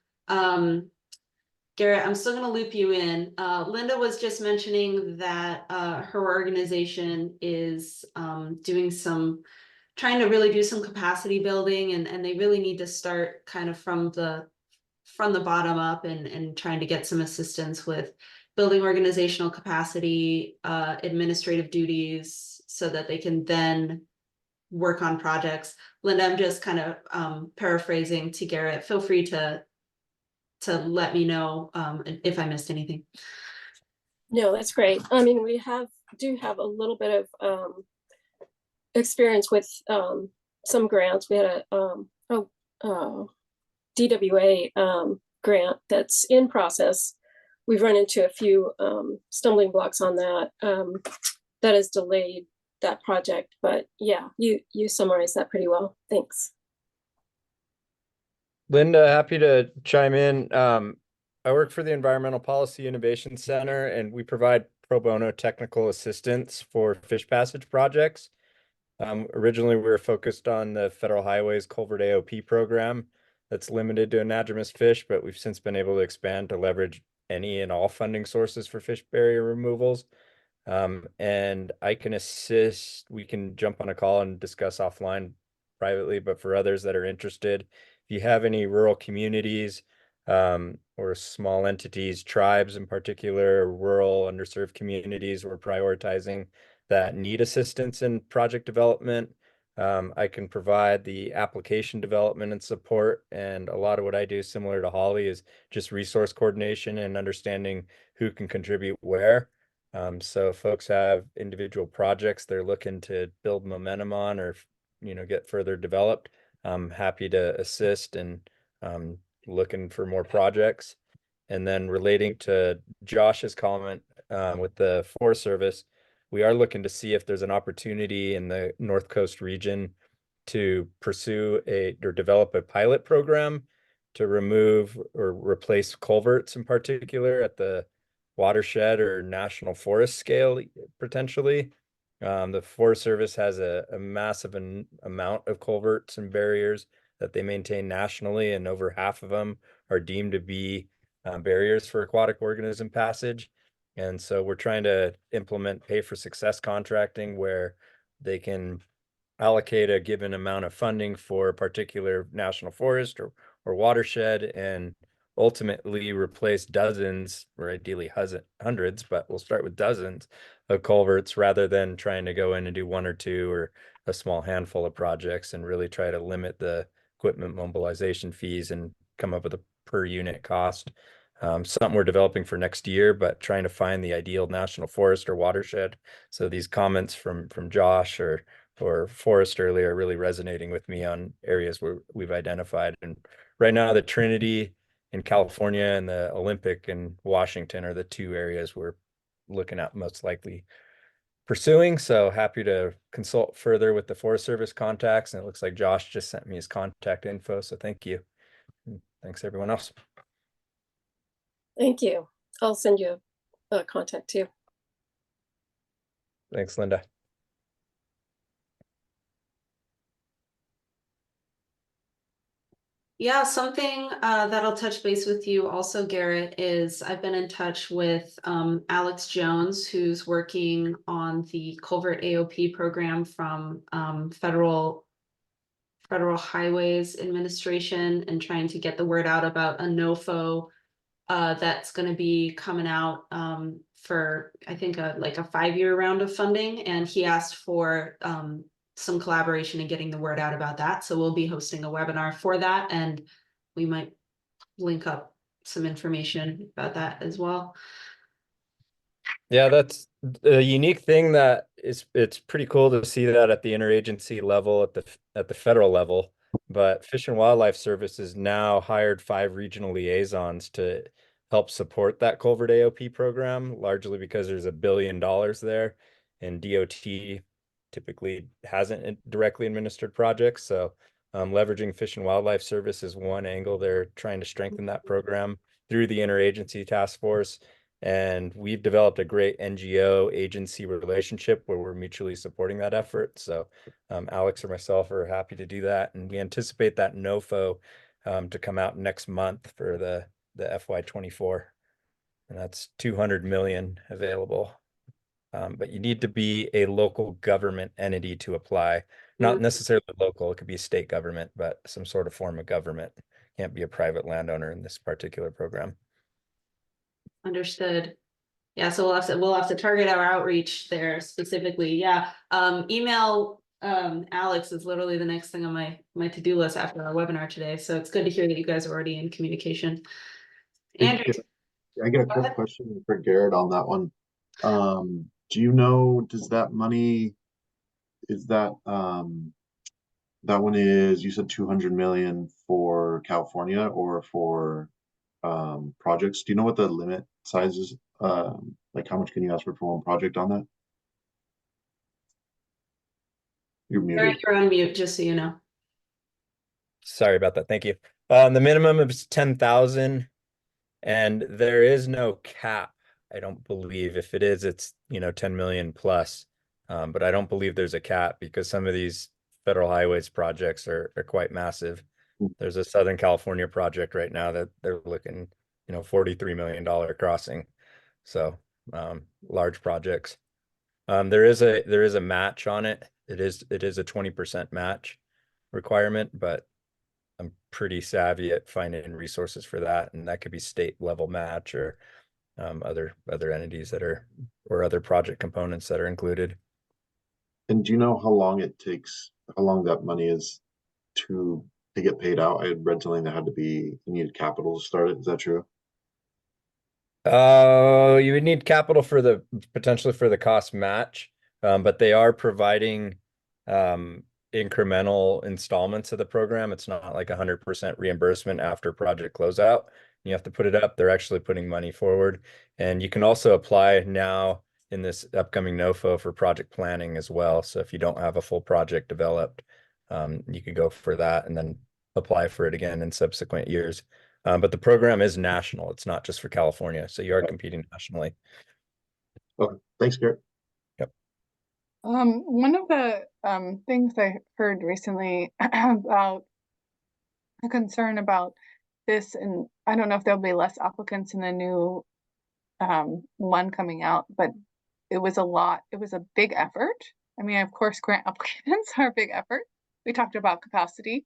Garrett, I'm still going to loop you in. Linda was just mentioning that her organization is trying to really do some capacity building, and they really need to start kind of from the bottom up and trying to get some assistance with building organizational capacity, administrative duties, so that they can then work on projects. Linda, I'm just kind of paraphrasing to Garrett. Feel free to let me know if I missed anything. No, that's great. I mean, we do have a little bit of experience with some grants. We had a DWA grant that's in process. We've run into a few stumbling blocks on that that has delayed that project, but yeah, you summarized that pretty well. Thanks. Linda, happy to chime in. I work for the Environmental Policy Innovation Center, and we provide pro bono technical assistance for fish passage projects. Originally, we were focused on the Federal Highways Culvert AOP program that's limited to anadromous fish, but we've since been able to expand to leverage any and all funding sources for fish barrier removals. And I can assist. We can jump on a call and discuss offline privately, but for others that are interested, if you have any rural communities or small entities, tribes in particular, rural underserved communities, we're prioritizing that need assistance in project development. I can provide the application development and support, and a lot of what I do, similar to Holly, is just resource coordination and understanding who can contribute where. So if folks have individual projects they're looking to build momentum on, or get further developed, I'm happy to assist and looking for more projects. And then relating to Josh's comment with the Forest Service, we are looking to see if there's an opportunity in the North Coast region to pursue or develop a pilot program to remove or replace culverts in particular at the watershed or national forest scale, potentially. The Forest Service has a massive amount of culverts and barriers that they maintain nationally, and over half of them are deemed to be barriers for aquatic organism passage. And so we're trying to implement pay for success contracting, where they can allocate a given amount of funding for a particular national forest or watershed, and ultimately replace dozens, or ideally hundreds, but we'll start with dozens of culverts, rather than trying to go in and do one or two or a small handful of projects, and really try to limit the equipment mobilization fees and come up with a per unit cost. Something we're developing for next year, but trying to find the ideal national forest or watershed. So these comments from Josh or Forrest earlier are really resonating with me on areas where we've identified. And right now, the Trinity in California and the Olympic in Washington are the two areas we're looking at most likely pursuing. So happy to consult further with the Forest Service contacts. And it looks like Josh just sent me his contact info. So thank you. And thanks everyone else. Thank you. I'll send you a contact too. Thanks, Linda. Yeah, something that I'll touch base with you also, Garrett, is I've been in touch with Alex Jones, who's working on the Culvert AOP program from Federal Highways Administration, and trying to get the word out about a NOFO that's going to be coming out for, I think, like a 5-year round of funding. And he asked for some collaboration in getting the word out about that. So we'll be hosting a webinar for that, and we might link up some information about that as well. Yeah, that's a unique thing that it's pretty cool to see that at the interagency level, at the federal level. But Fish and Wildlife Service has now hired 5 regional liaisons to help support that Culvert AOP program, largely because there's $1 billion there, and DOT typically hasn't directly administered projects. So leveraging Fish and Wildlife Service is one angle. They're trying to strengthen that program through the interagency task force. And we've developed a great NGO agency relationship where we're mutually supporting that effort. So Alex or myself are happy to do that. And we anticipate that NOFO to come out next month for the FY24. And that's 200 million available. But you need to be a local government entity to apply. Not necessarily local, it could be state government, but some sort of form of government. Can't be a private landowner in this particular program. Understood. Yeah, so we'll have to target our outreach there specifically. Yeah. Email Alex is literally the next thing on my to-do list after our webinar today. So it's good to hear that you guys are already in communication. Andrew, I got a quick question for Garrett on that one. Do you know, does that money, is that that one is, you said 200 million for California or for projects? Do you know what the limit size is? Like how much can you ask for one project on that? You're muted. you're on mute, just so you know. Sorry about that. Thank you. The minimum is 10,000, and there is no cap. I don't believe. If it is, it's 10 million plus. But I don't believe there's a cap because some of these federal highways projects are quite massive. There's a Southern California project right now that they're looking, $43 million crossing. So large projects. There is a match on it. It is a 20% match requirement, but I'm pretty savvy at finding resources for that, and that could be state level match or other entities that are, or other project components that are included. And do you know how long it takes, how long that money is to get paid out? I had read something that had to be, you needed capital to start it. Is that true? You would need capital for the potentially for the cost match, but they are providing incremental installments of the program. It's not like 100% reimbursement after project closeout. You have to put it up. They're actually putting money forward, and you can also apply now in this upcoming NOFO for project planning as well. So if you don't have a full project developed, you could go for that and then apply for it again in subsequent years. But the program is national. It's not just for California. So you are competing nationally. Okay. Thanks, Garrett. Yep. One of the things I heard recently about a concern about this, and I don't know if there'll be less applicants in the new one coming out, but it was a big effort. I mean, of course, grant applicants are a big effort. We talked about capacity,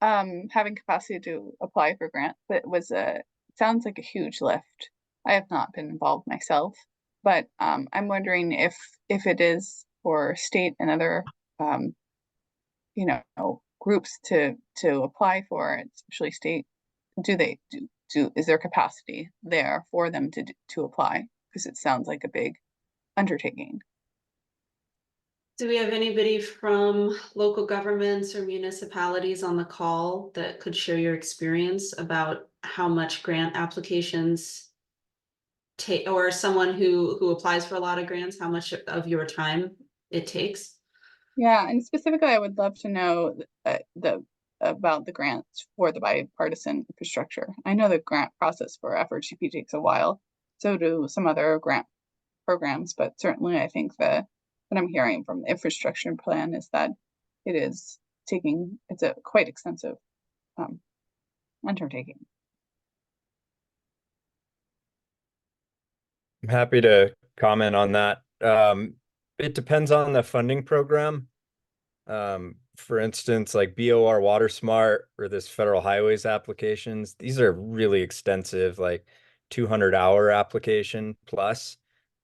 having capacity to apply for grant, but it sounds like a huge lift. I have not been involved myself, but I'm wondering if it is for state and other groups to apply for it, especially state. Is there capacity there for them to apply? Because it sounds like a big undertaking. Do we have anybody from local governments or municipalities on the call that could share your experience about how much grant applications take, or someone who applies for a lot of grants, how much of your time it takes? Yeah, and specifically, I would love to know about the grants for the bipartisan infrastructure. I know the grant process for FRCP takes a while, so do some other grant programs, but certainly I think that what I'm hearing from the infrastructure plan is that it's a quite extensive undertaking. I'm happy to comment on that. It depends on the funding program. For instance, like BOR Water Smart or this federal highways applications, these are really extensive, like 200-hour application plus.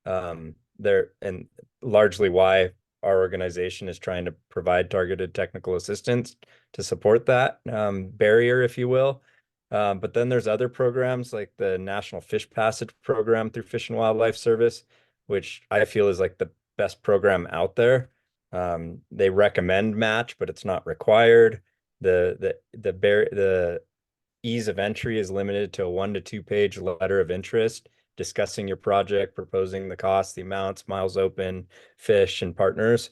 They're and largely why our organization is trying to provide targeted technical assistance to support that barrier, if you will. But then there's other programs like the National Fish Passage Program through Fish and Wildlife Service, which I feel is like the best program out there. They recommend match, but it's not required. The ease of entry is limited to a 1 to 2 page letter of interest discussing your project, proposing the costs, the amounts, miles open, fish, and partners.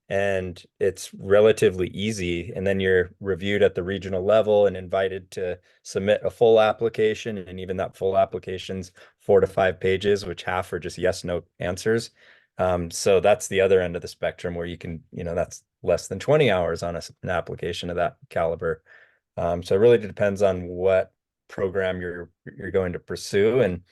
And it's relatively easy. And then you're reviewed at the regional level and invited to submit a full application. And even that full application's 4 to 5 pages, which half are just yes, no answers. So that's the other end of the spectrum where you can, that's less than 20 hours on an application of that caliber. So it really depends on what program you're going to pursue, and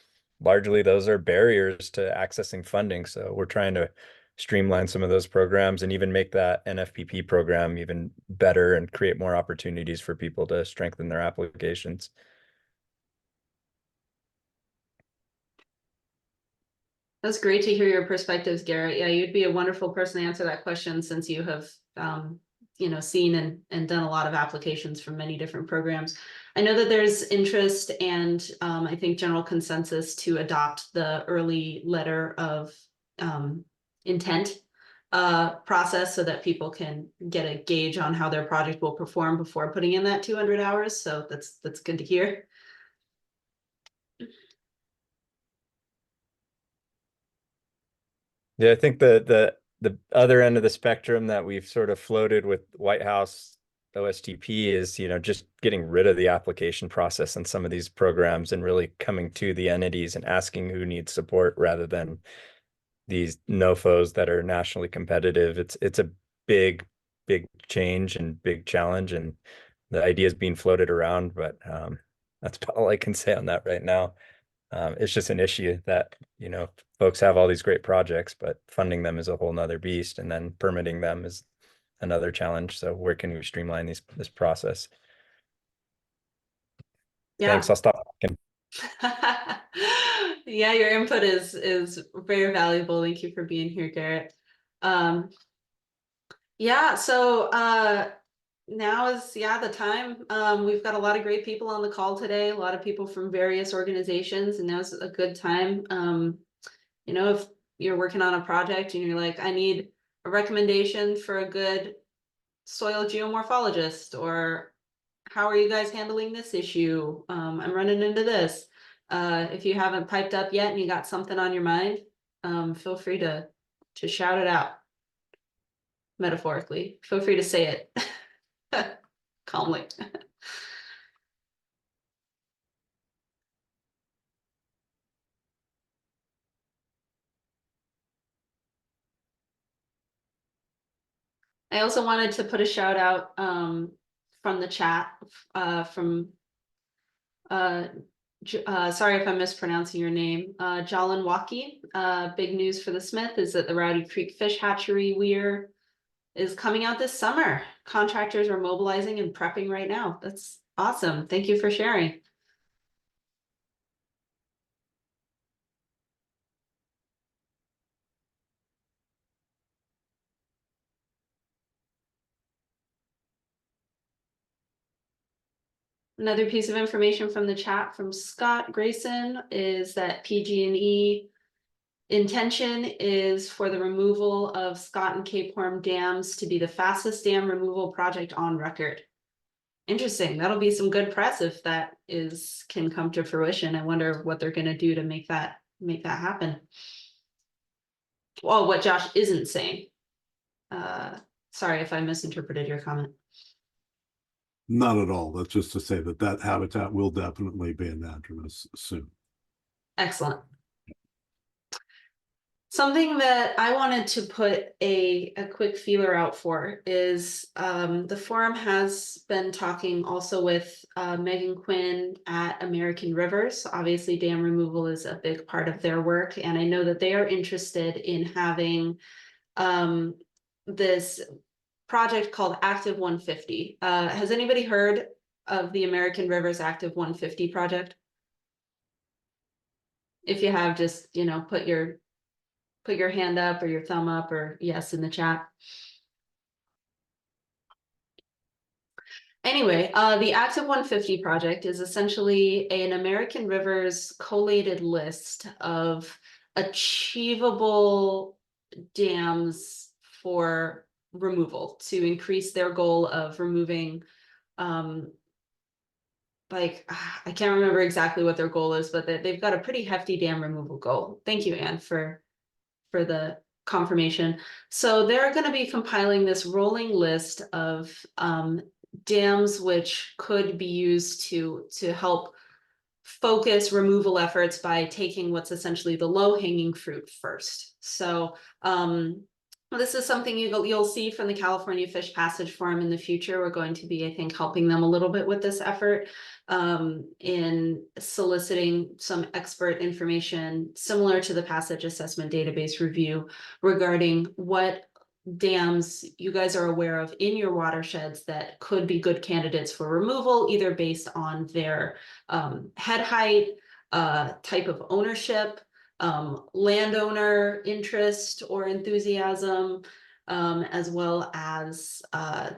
largely those are barriers to accessing funding. So we're trying to streamline some of those programs and even make that NFPP program even better and create more opportunities for people to strengthen their applications. That's great to hear your perspectives, Garrett. Yeah, you'd be a wonderful person to answer that question since you have, seen and done a lot of applications from many different programs. I know that there's interest and I think general consensus to adopt the early letter of intent process so that people can get a gauge on how their project will perform before putting in that 200 hours. So that's good to hear. Yeah, I think the other end of the spectrum that we've sort of floated with White House OSTP is, just getting rid of the application process in some of these programs and really coming to the entities and asking who needs support rather than these NOFOs that are nationally competitive. It's a big change and big challenge, and the idea is being floated around, but that's all I can say on that right now. It's just an issue that, folks have all these great projects, but funding them is a whole nother beast. And then permitting them is another challenge. So where can we streamline this process? Yeah. Thanks. I'll stop talking. Yeah, your input is very valuable. Thank you for being here, Garrett. Yeah, so now is the time. We've got a lot of great people on the call today, a lot of people from various organizations, and now's a good time. If you're working on a project and you're like, I need a recommendation for a good soil geomorphologist, or how are you guys handling this issue? I'm running into this. If you haven't piped up yet and you got something on your mind, feel free to shout it out. Metaphorically, feel free to say it calmly. I also wanted to put a shout out from the chat from sorry if I'm mispronouncing your name, Jalan Waki. Big news for the Smith is that the Rowdy Creek Fish Hatchery weir is coming out this summer. Contractors are mobilizing and prepping right now. That's awesome. Thank you for sharing. Another piece of information from the chat from Scott Grayson is that PG&E intention is for the removal of Scott and Cape Horn dams to be the fastest dam removal project on record. Interesting. That'll be some good press if that can come to fruition. I wonder what they're going to do to make that make that happen. Well, what Josh isn't saying. Sorry if I misinterpreted your comment. Not at all. That's just to say that that habitat will definitely be anadromous soon. Excellent. Something that I wanted to put a quick feeler out for is the forum has been talking also with Megan Quinn at American Rivers. Obviously, dam removal is a big part of their work, and I know that they are interested in having this project called Active 150. Has anybody heard of the American Rivers Active 150 project? If you have, just, you know, put your hand up or your thumb up or yes in the chat. Anyway, the Active 150 project is essentially an American Rivers collated list of achievable dams for removal to increase their goal of removing like I can't remember exactly what their goal is, but they've got a pretty hefty dam removal goal. Thank you, Anne, for the confirmation. So they're going to be compiling this rolling list of dams which could be used to help focus removal efforts by taking what's essentially the low-hanging fruit first. So this is something you'll see from the California Fish Passage Forum in the future. We're going to be, I think, helping them a little bit with this effort in soliciting some expert information similar to the Passage Assessment Database review regarding what dams you guys are aware of in your watersheds that could be good candidates for removal, either based on their head height, type of ownership, landowner interest or enthusiasm, as well as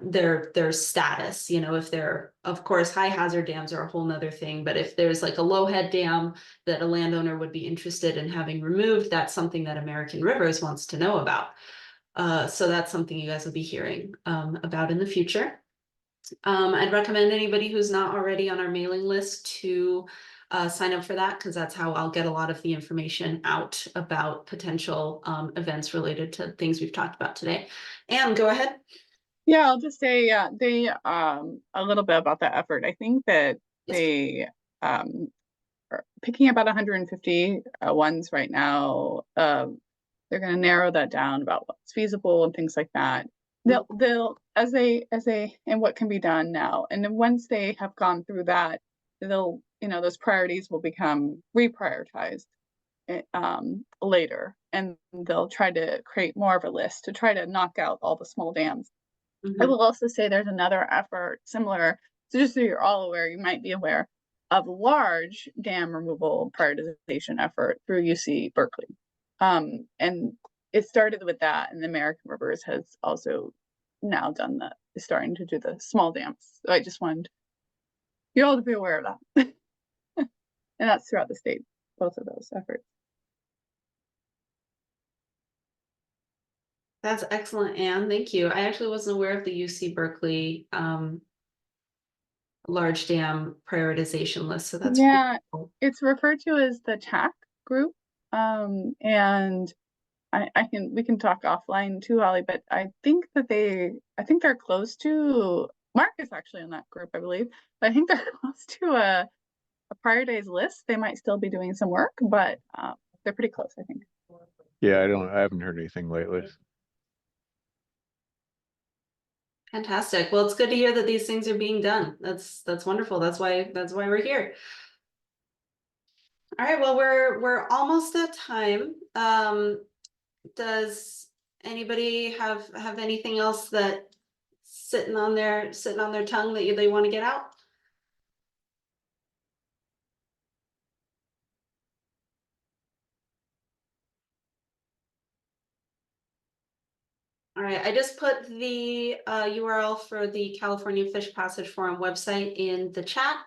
their status. You know, if they're, of course, high hazard dams are a whole nother thing, but if there's like a low head dam that a landowner would be interested in having removed, that's something that American Rivers wants to know about. So that's something you guys will be hearing about in the future. I'd recommend anybody who's not already on our mailing list to sign up for that, because that's how I'll get a lot of the information out about potential events related to things we've talked about today. Anne, go ahead. Yeah, I'll just say they a little bit about that effort. I think that they are picking about 150 ones right now. They're going to narrow that down about what's feasible and things like that. They'll as and what can be done now. And then once they have gone through that, they'll, you know, those priorities will become reprioritized later, and they'll try to create more of a list to try to knock out all the small dams. I will also say there's another effort similar, so just so you're all aware, you might be aware of a large dam removal prioritization effort through UC Berkeley. And it started with that, and the American Rivers has also now done that, is starting to do the small dams. So I just wanted you all to be aware of that. And that's throughout the state, both of those efforts. That's excellent, Anne. Thank you. I actually wasn't aware of the UC Berkeley large dam prioritization list, so that's yeah, cool. It's referred to as the TAC group. And we can talk offline too, Holly, but I think they're close to, Mark is actually in that group, I believe, but I think they're close to a prioritized list. They might still be doing some work, but they're pretty close, I think. Yeah, I haven't heard anything lately. Fantastic. Well, it's good to hear that these things are being done. That's wonderful. That's why we're here. All right, well, we're almost at time. Does anybody have anything else that sitting on their tongue that they want to get out? All right, I just put the URL for the California Fish Passage Forum website in the chat.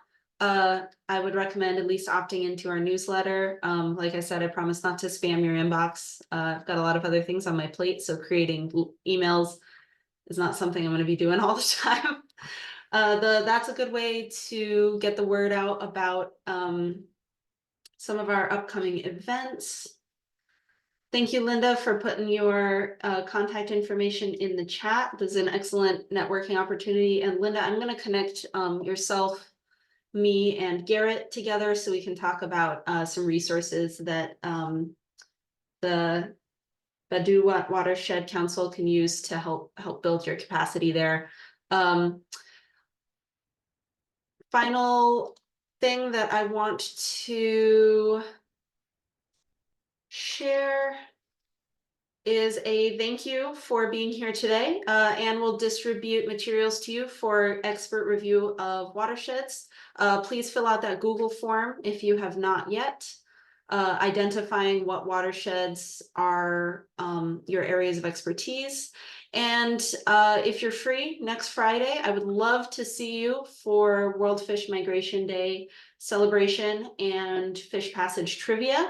I would recommend at least opting into our newsletter. Like I said, I promise not to spam your inbox. I've got a lot of other things on my plate, so creating emails is not something I'm going to be doing all the time. That's a good way to get the word out about some of our upcoming events. Thank you, Linda, for putting your contact information in the chat. This is an excellent networking opportunity. And Linda, I'm going to connect yourself, me, and Garrett together so we can talk about some resources that the Badu Watershed Council can use to help build your capacity there. Final thing that I want to share is a thank you for being here today. And we'll distribute materials to you for expert review of watersheds. Please fill out that Google form if you have not yet, identifying what watersheds are your areas of expertise. And if you're free next Friday, I would love to see you for World Fish Migration Day celebration and fish passage trivia.